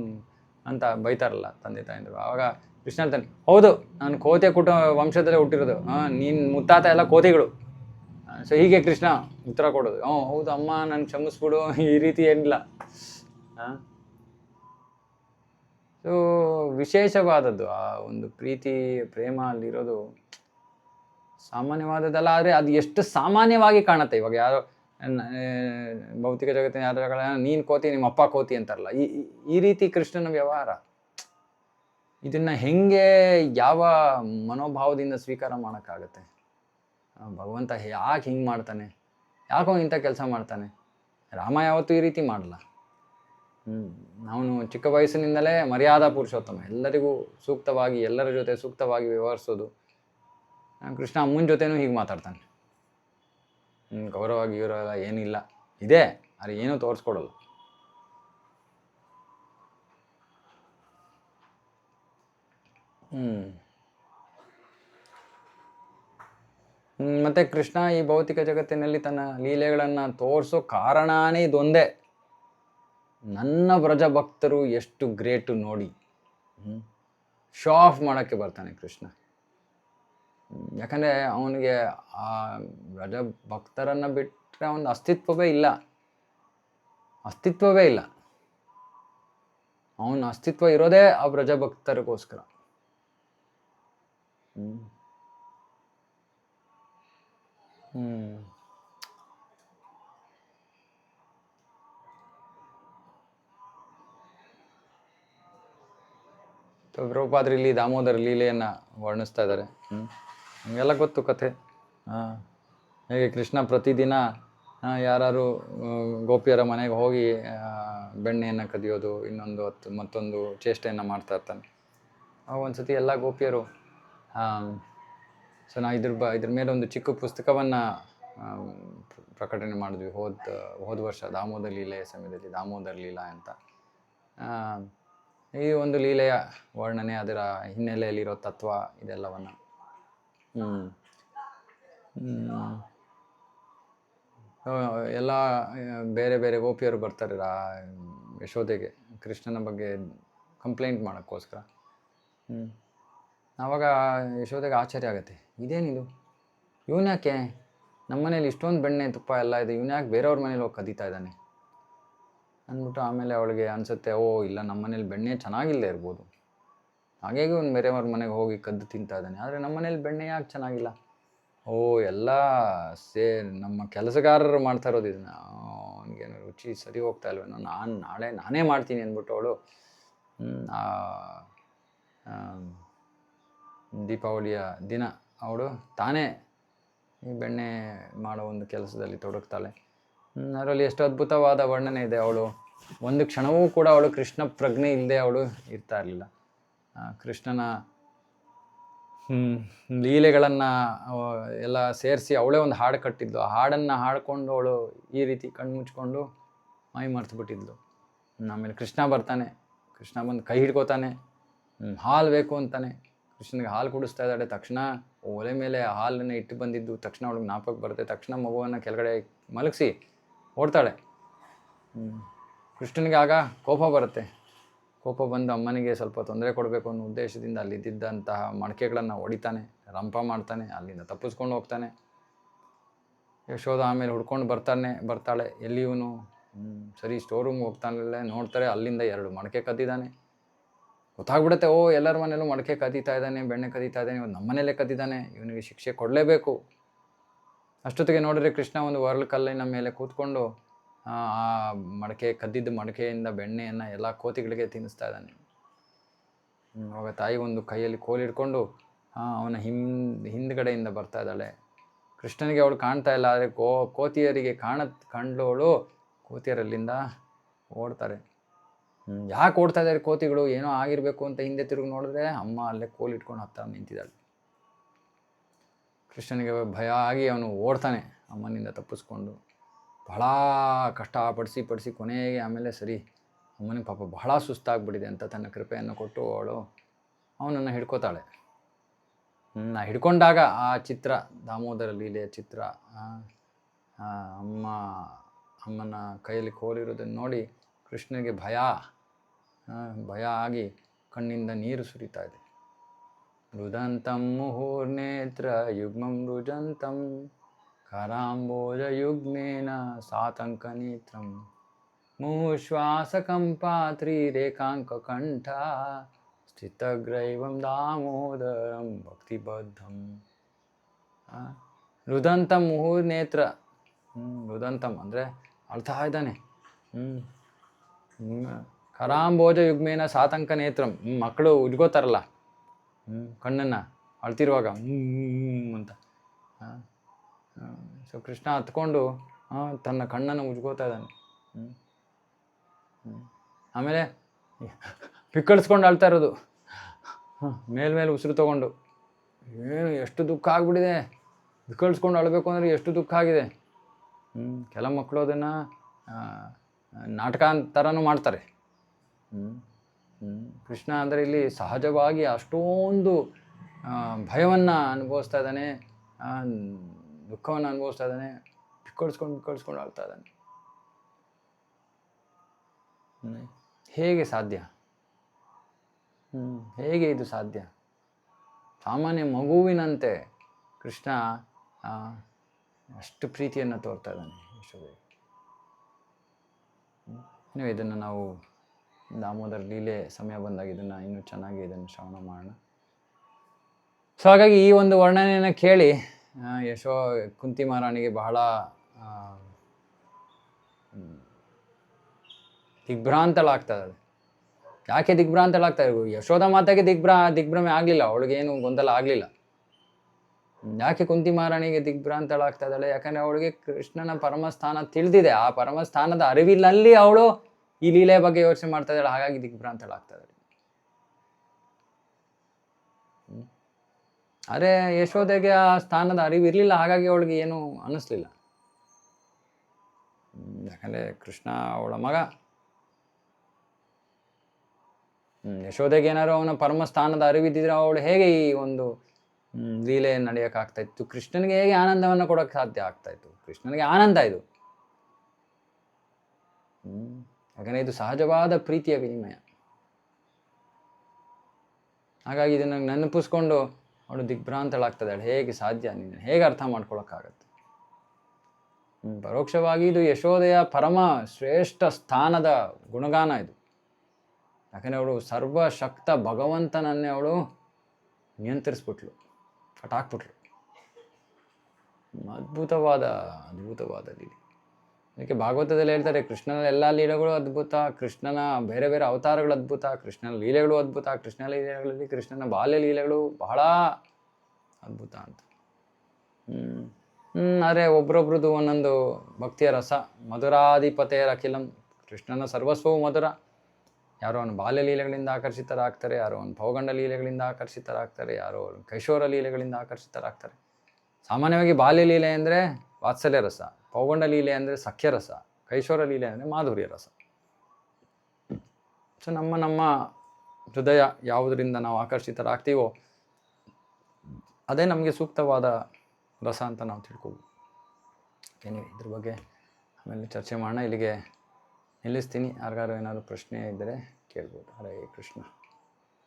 ಅಂತ ಬೈತಾರಲ್ಲ ತಂದೆ ತಾಯಂದರು. ಆವಾಗ ಕೃಷ್ಣ ಅಂತಾನೆ, ಹೌದು ನಾನು ಕೋತಿ ವಂಶದಲ್ಲೇ ಹುಟ್ಟಿರೋದು, ನೀನು ಮುತ್ತಾತ ಎಲ್ಲ ಕೋತಿಗಳು. ಸೊ ಹೀಗೆ ಕೃಷ್ಣ ಉತ್ತರ ಕೊಡೋದು, ಹೌದು ಅಮ್ಮ ನಾನು ಕ್ಷಮಿಸ್ಬಿಡು, ಈ ರೀತಿ ಏನಿಲ್ಲ. ಸೊ ವಿಶೇಷವಾದದ್ದು ಆ ಒಂದು ಪ್ರೀತಿ ಪ್ರೇಮ ಅಲ್ಲಿರೋದು ಸಾಮಾನ್ಯವಾದದ್ದಲ್ಲ, ಆದರೆ ಅದು ಎಷ್ಟು ಸಾಮಾನ್ಯವಾಗಿ ಕಾಣುತ್ತೆ. ಇವಾಗ ಯಾರೋ ಭೌತಿಕ ಜಗತ್ತಿನ ಯಾರು ನೀನು ಕೋತಿ ನಿಮ್ಮ ಅಪ್ಪ ಕೋತಿ ಅಂತಾರಲ್ಲ, ಈ ರೀತಿ ಕೃಷ್ಣನ ವ್ಯವಹಾರ. ಇದನ್ನು ಹೆಂಗೆ ಯಾವ ಮನೋಭಾವದಿಂದ ಸ್ವೀಕಾರ ಮಾಡೋಕ್ಕಾಗತ್ತೆ? ಭಗವಂತ ಯಾಕೆ ಹಿಂಗೆ ಮಾಡ್ತಾನೆ, ಯಾಕೋ ಇಂಥ ಕೆಲಸ ಮಾಡ್ತಾನೆ? ರಾಮ ಯಾವತ್ತೂ ಈ ರೀತಿ ಮಾಡಲ್ಲ. ಅವನು ಚಿಕ್ಕ ವಯಸ್ಸಿನಿಂದಲೇ ಮರ್ಯಾದಾ ಪುರುಷೋತ್ತಮ, ಎಲ್ಲರಿಗೂ ಸೂಕ್ತವಾಗಿ, ಎಲ್ಲರ ಜೊತೆ ಸೂಕ್ತವಾಗಿ ವ್ಯವಹರಿಸೋದು. ಕೃಷ್ಣ ಅಮ್ಮನ ಜೊತೆನೂ ಹೀಗೆ ಮಾತಾಡ್ತಾನೆ. ಗೌರವ ಗೀರವ ಏನಿಲ್ಲ, ಇದೆ ಆದರೆ ಏನೂ ತೋರಿಸ್ಕೊಡಲ್ಲ. ಮತ್ತು ಕೃಷ್ಣ ಈ ಭೌತಿಕ ಜಗತ್ತಿನಲ್ಲಿ ತನ್ನ ಲೀಲೆಗಳನ್ನು ತೋರಿಸೋ ಕಾರಣನೇ ಇದೊಂದೇ. ನನ್ನ ವ್ರಜ ಭಕ್ತರು ಎಷ್ಟು ಗ್ರೇಟು ನೋಡಿ. ಶೋ ಆಫ್ ಮಾಡೋಕ್ಕೆ ಬರ್ತಾನೆ ಕೃಷ್ಣ. ಯಾಕಂದರೆ ಅವನಿಗೆ ಆ ವ್ರಜ ಭಕ್ತರನ್ನು ಬಿಟ್ಟರೆ ಅವನ ಅಸ್ತಿತ್ವವೇ ಇಲ್ಲ. ಅವನ ಅಸ್ತಿತ್ವ ಇರೋದೇ ಆ ವ್ರಜ ಭಕ್ತರಿಗೋಸ್ಕರ. ಪ್ರಭುಪಾದರು ಇಲ್ಲಿ ದಾಮೋದರ ಲೀಲೆಯನ್ನು ವರ್ಣಿಸ್ತಾ ಇದ್ದಾರೆ. ನಮಗೆಲ್ಲ ಗೊತ್ತು ಕಥೆ. ಹೇಗೆ ಕೃಷ್ಣ ಪ್ರತಿದಿನ ಯಾರು ಗೋಪಿಯರ ಮನೆಗೆ ಹೋಗಿ ಬೆಣ್ಣೆಯನ್ನು ಕದಿಯೋದು, ಮತ್ತೊಂದು ಚೇಷ್ಟೆಯನ್ನು ಮಾಡ್ತಾ ಇರ್ತಾನೆ. ಒಂದ್ಸತಿ ಎಲ್ಲ ಗೋಪಿಯರು ಸೊ ನಾವು ಇದ್ರ ಮೇಲೆ ಒಂದು ಚಿಕ್ಕ ಪುಸ್ತಕವನ್ನು ಪ್ರಕಟಣೆ ಮಾಡಿದ್ವಿ ಹೋದ ವರ್ಷ ದಾಮೋದರ ಲೀಲೆಯ ಸಮಯದಲ್ಲಿ, ದಾಮೋದರ ಲೀಲಾ ಅಂತ. ಈ ಒಂದು ಲೀಲೆಯ ವರ್ಣನೆ, ಅದರ ಹಿನ್ನೆಲೆಯಲ್ಲಿರೋ ತತ್ವ, ಇದೆಲ್ಲವನ್ನು ಎಲ್ಲ ಬೇರೆ ಬೇರೆ ಗೋಪಿಯರು ಬರ್ತಾರೆ ಯಶೋದೆಗೆ ಯಶೋಧನ ಬಗ್ಗೆ ಕಂಪ್ಲೇಂಟ್ ಮಾಡೋಕ್ಕೋಸ್ಕರ. ಆವಾಗ ಯಶೋದೆಗೆ ಆಶ್ಚರ್ಯ ಆಗುತ್ತೆ, ಇದೇನಿದು, ಇವನ್ಯಾಕೆ ನಮ್ಮ ಮನೇಲಿ ಇಷ್ಟೊಂದು ಬೆಣ್ಣೆ ತುಪ್ಪ ಎಲ್ಲ ಇದೆ, ಇವನ್ಯಾಕೆ ಬೇರೆಯವ್ರ ಮನೇಲಿ ಹೋಗಿ ಕದೀತಾ ಇದ್ದಾನೆ ಅಂದ್ಬಿಟ್ಟು ಆಮೇಲೆ ಅವಳಿಗೆ ಅನಿಸುತ್ತೆ, ಓ ಇಲ್ಲ, ನಮ್ಮ ಮನೇಲಿ ಬೆಣ್ಣೆ ಚೆನ್ನಾಗಿಲ್ಲದೆ ಇರ್ಬೋದು, ಹಾಗಾಗಿ ಅವ್ನು ಬೇರೆಯವ್ರ ಮನೆಗೆ ಹೋಗಿ ಕದ್ದು ತಿಂತಾ ಇದ್ದಾನೆ. ಆದರೆ ನಮ್ಮ ಮನೇಲಿ ಬೆಣ್ಣೆ ಯಾಕೆ ಚೆನ್ನಾಗಿಲ್ಲ? ಓ ಎಲ್ಲ ನಮ್ಮ ಕೆಲಸಗಾರರು ಮಾಡ್ತಾ ಇರೋದು ಇದನ್ನು, ಅವನಿಗೇನು ರುಚಿ ಸರಿ ಹೋಗ್ತಾ ಇಲ್ವೇನೋ, ನಾನೇ ಮಾಡ್ತೀನಿ ಅಂದ್ಬಿಟ್ಟು ಅವಳು ದೀಪಾವಳಿಯ ದಿನ ಅವಳು ತಾನೇ ಈ ಬೆಣ್ಣೆ ಮಾಡೋ ಒಂದು ಕೆಲಸದಲ್ಲಿ ತೊಡಗ್ತಾಳೆ. ಅದರಲ್ಲಿ ಎಷ್ಟು ಅದ್ಭುತವಾದ ವರ್ಣನೆ ಇದೆ. ಅವಳು ಒಂದು ಕ್ಷಣವೂ ಕೂಡ ಅವಳು ಕೃಷ್ಣ ಪ್ರಜ್ಞೆ ಇಲ್ಲದೆ ಅವಳು ಇರ್ತಾ ಇರಲಿಲ್ಲ. ಕೃಷ್ಣನ ಲೀಲೆಗಳನ್ನು ಎಲ್ಲ ಸೇರಿಸಿ ಅವಳೇ ಒಂದು ಹಾಡು ಕಟ್ಟಿದ್ಲು. ಆ ಹಾಡನ್ನು ಹಾಡಿಕೊಂಡು ಅವಳು ಈ ರೀತಿ ಕಣ್ಣು ಮುಚ್ಕೊಂಡು ಮೈ ಮರೆತುಬಿಟ್ಟಿದ್ಲು. ಆಮೇಲೆ ಕೃಷ್ಣ ಬರ್ತಾನೆ, ಕೃಷ್ಣ ಬಂದು ಕೈ ಹಿಡ್ಕೋತಾನೆ, ಹಾಲು ಬೇಕು ಅಂತಾನೆ. ಕೃಷ್ಣನಿಗೆ ಹಾಲು ಕುಡಿಸ್ತಾ ಇದ್ದಾಳೆ. ತಕ್ಷಣ ಒಲೆ ಮೇಲೆ ಹಾಲನ್ನು ಇಟ್ಟು ಬಂದಿದ್ದು ತಕ್ಷಣ ಅವಳಿಗೆ ಜ್ಞಾಪಕ ಬರುತ್ತೆ. ತಕ್ಷಣ ಮಗುವನ್ನು ಕೆಳಗಡೆ ಮಲಗಿಸಿ ಓಡ್ತಾಳೆ. ಕೃಷ್ಣನಿಗೆ ಆಗ ಕೋಪ ಬರುತ್ತೆ. ಕೋಪ ಬಂದು ಅಮ್ಮನಿಗೆ ಸ್ವಲ್ಪ ತೊಂದರೆ ಕೊಡಬೇಕು ಅನ್ನೋ ಉದ್ದೇಶದಿಂದ ಅಲ್ಲಿದ್ದಂತಹ ಮಡಕೆಗಳನ್ನು ಹೊಡಿತಾನೆ, ರಂಪ ಮಾಡ್ತಾನೆ, ಅಲ್ಲಿಂದ ತಪ್ಪಿಸ್ಕೊಂಡು ಹೋಗ್ತಾನೆ. ಯಶೋಧ ಆಮೇಲೆ ಹುಡ್ಕೊಂಡು ಬರ್ತಾಳೆ. ಎಲ್ಲಿ ಇವನು? ಸರಿ ಸ್ಟೋರ್ ರೂಮ್ಗೆ ಹೋಗ್ತಾನಲ್ಲ, ನೋಡ್ತಾರೆ ಅಲ್ಲಿಂದ 2 ಮಡಕೆ ಕದ್ದಿದ್ದಾನೆ. ಗೊತ್ತಾಗ್ಬಿಡುತ್ತೆ, ಓ ಎಲ್ಲರ ಮನೇಲೂ ಮಡಕೆ ಕದೀತಾ ಇದ್ದಾನೆ, ಬೆಣ್ಣೆ ಕದೀತಾ ಇದ್ದಾನೆ, ಇವನು ನಮ್ಮ ಮನೇಲೇ ಕದ್ದಿದ್ದಾನೆ, ಇವನಿಗೆ ಶಿಕ್ಷೆ ಕೊಡಲೇಬೇಕು. ಅಷ್ಟೊತ್ತಿಗೆ ನೋಡಿದ್ರೆ ಕೃಷ್ಣ ಒಂದು ಒರಳು ಕಲ್ಲಿನ ಮೇಲೆ ಕೂತ್ಕೊಂಡು ಆ ಕದ್ದಿದ್ದ ಮಡಕೆಯಿಂದ ಬೆಣ್ಣೆಯನ್ನು ಎಲ್ಲ ಕೋತಿಗಳಿಗೆ ತಿನ್ನಿಸ್ತಾ ಇದ್ದಾನೆ. ಆವಾಗ ತಾಯಿ ಒಂದು ಕೈಯಲ್ಲಿ ಕೋಲು ಹಿಡ್ಕೊಂಡು ಅವನ ಹಿಂದ್ಗಡೆಯಿಂದ ಬರ್ತಾ ಇದ್ದಾಳೆ. ಕೃಷ್ಣನಿಗೆ ಅವಳು ಕಾಣ್ತಾ ಇಲ್ಲ, ಆದರೆ ಕೋತಿಯರಿಗೆ ಕಂಡವಳು ಕೋತಿಯರಲ್ಲಿಂದ ಓಡ್ತಾರೆ. ಯಾಕೆ ಓಡ್ತಾ ಇದ್ದಾರೆ ಕೋತಿಗಳು? ಏನೋ ಆಗಿರಬೇಕು ಅಂತ ಹಿಂದೆ ತಿರುಗಿ ನೋಡಿದ್ರೆ ಅಮ್ಮ ಅಲ್ಲೇ ಕೋಲು ಇಟ್ಕೊಂಡು ಹತ್ತ ನಿಂತಿದ್ದಾಳೆ. ಕೃಷ್ಣನಿಗೆ ಭಯ ಆಗಿ ಅವನು ಓಡ್ತಾನೆ ಅಮ್ಮನಿಂದ ತಪ್ಪಿಸ್ಕೊಂಡು. ಬಹಳ ಕಷ್ಟಪಡಿಸಿ ಕೊನೆಗೆ ಆಮೇಲೆ ಸರಿ, ಅಮ್ಮನಿಗೆ ಪಾಪ ಬಹಳ ಸುಸ್ತಾಗ್ಬಿಟ್ಟಿದೆ ಅಂತ ತನ್ನ ಕೃಪೆಯನ್ನು ಕೊಟ್ಟು ಅವನನ್ನು ಹಿಡ್ಕೋತಾಳೆ. ಹಿಡ್ಕೊಂಡಾಗ ಆ ಚಿತ್ರ, ದಾಮೋದರ ಲೀಲೆಯ ಚಿತ್ರ, ಅಮ್ಮನ ಕೈಯಲ್ಲಿ ಕೋಲಿರೋದನ್ನು ನೋಡಿ ಕೃಷ್ಣನಿಗೆ ಭಯ ಆಗಿ ಕಣ್ಣಿಂದ ನೀರು ಸುರಿತಾ ಇದೆ. ರುದಂತಂ ಮುಹುರ್ನೇತ್ರ ಯುಗ್ಮಂ ರುಜಂತಂ ಕರಾಂಬೋಜ ಯುಗ್ಮೇನ ಸಾತಂಕನೇತ್ರಂ ಮುಹುಶ್ವಾಸಕಂಪಾತ್ರಿ ರೇಖಾಂಕಕಂಠ ಸ್ಥಿತಗ್ರೈವಂ ದಾಮೋದರಂ ಭಕ್ತಿಬದ್ಧಂ. ರುದಂತಂ ಮುಹುರ್ನೇತ್ರ. ರುದಂತಂ ಅಂದರೆ ಅಳ್ತಾ ಇದ್ದಾನೆ. ಕರಾಂಬೋಜ ಯುಗ್ಮೇನ ಸಾತಂಕ ನೇತ್ರಂ. ಮಕ್ಕಳು ಉಜ್ಗೋತಾರಲ್ಲ ಕಣ್ಣನ್ನು ಅಳ್ತಿರುವಾಗ ಅಂತ. ಸೊ ಕೃಷ್ಣ ಹತ್ಕೊಂಡು ತನ್ನ ಕಣ್ಣನ್ನು ಉಜ್ಗೋತಾ ಇದ್ದಾನೆ. ಆಮೇಲೆ ಪಿಕ್ಕಳಿಸ್ಕೊಂಡು ಅಳ್ತಾ ಇರೋದು, ಮೇಲ್ಮೇಲೆ ಉಸಿರು ತಗೊಂಡು. ಏನು ಎಷ್ಟು ದುಃಖ ಆಗ್ಬಿಟ್ಟಿದೆ, ಪಿಕ್ಕಳಿಸ್ಕೊಂಡು ಅಳಬೇಕು ಅಂದರೆ ಎಷ್ಟು ದುಃಖ ಆಗಿದೆ. ಕೆಲ ಮಕ್ಕಳು ಅದನ್ನು ನಾಟಕ ಥರನೂ ಮಾಡ್ತಾರೆ. ಕೃಷ್ಣ ಅಂದರೆ ಇಲ್ಲಿ ಸಹಜವಾಗಿ ಅಷ್ಟೊಂದು ಭಯವನ್ನು ಅನುಭವಿಸ್ತಾ ಇದ್ದಾನೆ, ದುಃಖವನ್ನು ಅನುಭವಿಸ್ತಾ ಇದ್ದಾನೆ, ಪಿಕ್ಕಳಿಸ್ಕೊಂಡು ಆಳ್ತಾ ಇದ್ದಾನೆ. ಹೇಗೆ ಸಾಧ್ಯ? ಹೇಗೆ ಇದು ಸಾಧ್ಯ? ಸಾಮಾನ್ಯ ಮಗುವಿನಂತೆ ಕೃಷ್ಣ ಅಷ್ಟು ಪ್ರೀತಿಯನ್ನು ತೋರ್ತಾ ಇದ್ದಾನೆ ಯಶೋದೆ. ನೀವು ಇದನ್ನು ನಾವು ದಾಮೋದರ ಲೀಲೆ ಸಮಯ ಬಂದಾಗ ಇದನ್ನು ಇನ್ನೂ ಚೆನ್ನಾಗಿ ಇದನ್ನು ಶ್ರವಣ ಮಾಡೋಣ. ಸೊ ಹಾಗಾಗಿ ಈ ಒಂದು ವರ್ಣನೆಯನ್ನು ಕೇಳಿ ಕುಂತಿ ಮಹಾರಾಣಿಗೆ ಬಹಳ ದಿಗ್ಭ್ರಾಂತಳಾಗ್ತಾ ಇದ್ದಾಳೆ. ಯಾಕೆ ದಿಗ್ಭ್ರಾಂತಳಾಗ್ತಾ ಇದ್ರು? ಯಶೋಧ ಮಾತೆಗೆ ದಿಗ್ಭ್ರಮೆ ಆಗಲಿಲ್ಲ, ಅವಳಿಗೇನು ಗೊಂದಲ ಆಗಲಿಲ್ಲ. ಯಾಕೆ ಕುಂತಿ ಮಹಾರಾಣಿಗೆ ದಿಗ್ಭ್ರಾಂತಳಾಗ್ತಾ ಇದ್ದಾಳೆ? ಯಾಕಂದರೆ ಅವಳಿಗೆ ಕೃಷ್ಣನ ಪರಮಸ್ಥಾನ ತಿಳಿದಿದೆ. ಆ ಪರಮಸ್ಥಾನದ ಅರಿವಿನಲ್ಲಿ ಅವಳು ಈ ಲೀಲೆ ಬಗ್ಗೆ ಯೋಚನೆ ಮಾಡ್ತಾ ಇದ್ದಾಳೆ, ಹಾಗಾಗಿ ದಿಗ್ಭ್ರಾಂತಳಾಗ್ತಾ ಇದ್ದಾಳೆ. ಆದರೆ ಯಶೋಧೆಗೆ ಆ ಸ್ಥಾನದ ಅರಿವು ಇರಲಿಲ್ಲ, ಹಾಗಾಗಿ ಅವಳಿಗೆ ಏನು ಅನ್ನಿಸ್ಲಿಲ್ಲ. ಯಾಕಂದರೆ ಕೃಷ್ಣ ಅವಳ ಮಗ. ಯಶೋಧೆಗೆ ಏನಾದ್ರು ಅವನ ಪರಮಸ್ಥಾನದ ಅರಿವಿದ್ದಿದ್ರೆ ಅವಳು ಹೇಗೆ ಈ ಒಂದು ಲೀಲೆ ನಡೆಯೋಕ್ಕಾಗ್ತಾಯಿತ್ತು? ಕೃಷ್ಣನಿಗೆ ಹೇಗೆ ಆನಂದವನ್ನು ಕೊಡೋಕ್ಕೆ ಸಾಧ್ಯ ಆಗ್ತಾಯಿತ್ತು? ಕೃಷ್ಣನಿಗೆ ಆನಂದ ಇದು. ಯಾಕಂದರೆ ಇದು ಸಹಜವಾದ ಪ್ರೀತಿಯ ವಿನಿಮಯ. ಹಾಗಾಗಿ ಇದನ್ನು ನೆನಪಿಸ್ಕೊಂಡು ಅವಳು ದಿಗ್ಭ್ರಾಂತಳಾಗ್ತದಾಳೆ. ಹೇಗೆ ಸಾಧ್ಯ? ನೀನು ಹೇಗೆ ಅರ್ಥ ಮಾಡ್ಕೊಳಕ್ಕಾಗತ್ತೆ? ಪರೋಕ್ಷವಾಗಿ ಇದು ಯಶೋದೆಯ ಪರಮ ಶ್ರೇಷ್ಠ ಸ್ಥಾನದ ಗುಣಗಾನ ಇದು. ಯಾಕಂದರೆ ಅವಳು ಸರ್ವಶಕ್ತ ಭಗವಂತನನ್ನೇ ಅವಳು ನಿಯಂತ್ರಿಸ್ಬಿಟ್ಲು, ಕಟಾಕ್ಬಿಟ್ಲು. ಅದ್ಭುತವಾದ ಲೀಲೆ. ಅದಕ್ಕೆ ಭಾಗವತದಲ್ಲಿ ಹೇಳ್ತಾರೆ, ಕೃಷ್ಣನ ಎಲ್ಲ ಲೀಲೆಗಳು ಅದ್ಭುತ, ಕೃಷ್ಣನ ಬೇರೆ ಬೇರೆ ಅವತಾರಗಳು ಅದ್ಭುತ, ಕೃಷ್ಣನ ಲೀಲೆಗಳು ಅದ್ಭುತ, ಕೃಷ್ಣನ ಲೀಲೆಗಳಲ್ಲಿ ಕೃಷ್ಣನ ಬಾಲ್ಯ ಲೀಲೆಗಳು ಬಹಳ ಅದ್ಭುತ ಅಂತ. ಆದರೆ ಒಬ್ರೊಬ್ರದ್ದು ಒಂದೊಂದು ಭಕ್ತಿಯ ರಸ. ಮಧುರಾಧಿಪತೆಯರ ಅಖಿಲಂ. ಕೃಷ್ಣನ ಸರ್ವಸ್ವವು ಮಧುರ. ಯಾರೋ ಅವನ ಬಾಲ್ಯ ಲೀಲೆಗಳಿಂದ ಆಕರ್ಷಿತರಾಗ್ತಾರೆ, ಯಾರೋ ಅವನ ಪೌಗಂಡ ಲೀಲೆಗಳಿಂದ ಆಕರ್ಷಿತರಾಗ್ತಾರೆ, ಯಾರೋ ಕೈಶೋರ ಲೀಲೆಗಳಿಂದ ಆಕರ್ಷಿತರಾಗ್ತಾರೆ. ಸಾಮಾನ್ಯವಾಗಿ ಬಾಲ್ಯ ಲೀಲೆ ಅಂದರೆ ವಾತ್ಸಲ್ಯ ರಸ, ಪೌಗಂಡ ಲೀಲೆ ಅಂದರೆ ಸಖ್ಯ ರಸ, ಕೈಶೋರ ಲೀಲೆ ಅಂದರೆ ಮಾಧುರ್ಯ ರಸ. ಸೊ ನಮ್ಮ ಹೃದಯ ಯಾವುದರಿಂದ ನಾವು ಆಕರ್ಷಿತರಾಗ್ತೀವೋ ಅದೇ ನಮಗೆ ಸೂಕ್ತವಾದ ರಸ ಅಂತ ನಾವು ತಿಳ್ಕೊಬೋದು. ಇದ್ರ ಬಗ್ಗೆ ಆಮೇಲೆ ಚರ್ಚೆ ಮಾಡೋಣ. ಇಲ್ಲಿಗೆ ನಿಲ್ಲಿಸ್ತೀನಿ. ಯಾರಿಗಾರು ಏನಾದರೂ ಪ್ರಶ್ನೆ ಇದ್ದರೆ ಕೇಳ್ಬೋದು. ಹರೇ ಕೃಷ್ಣ.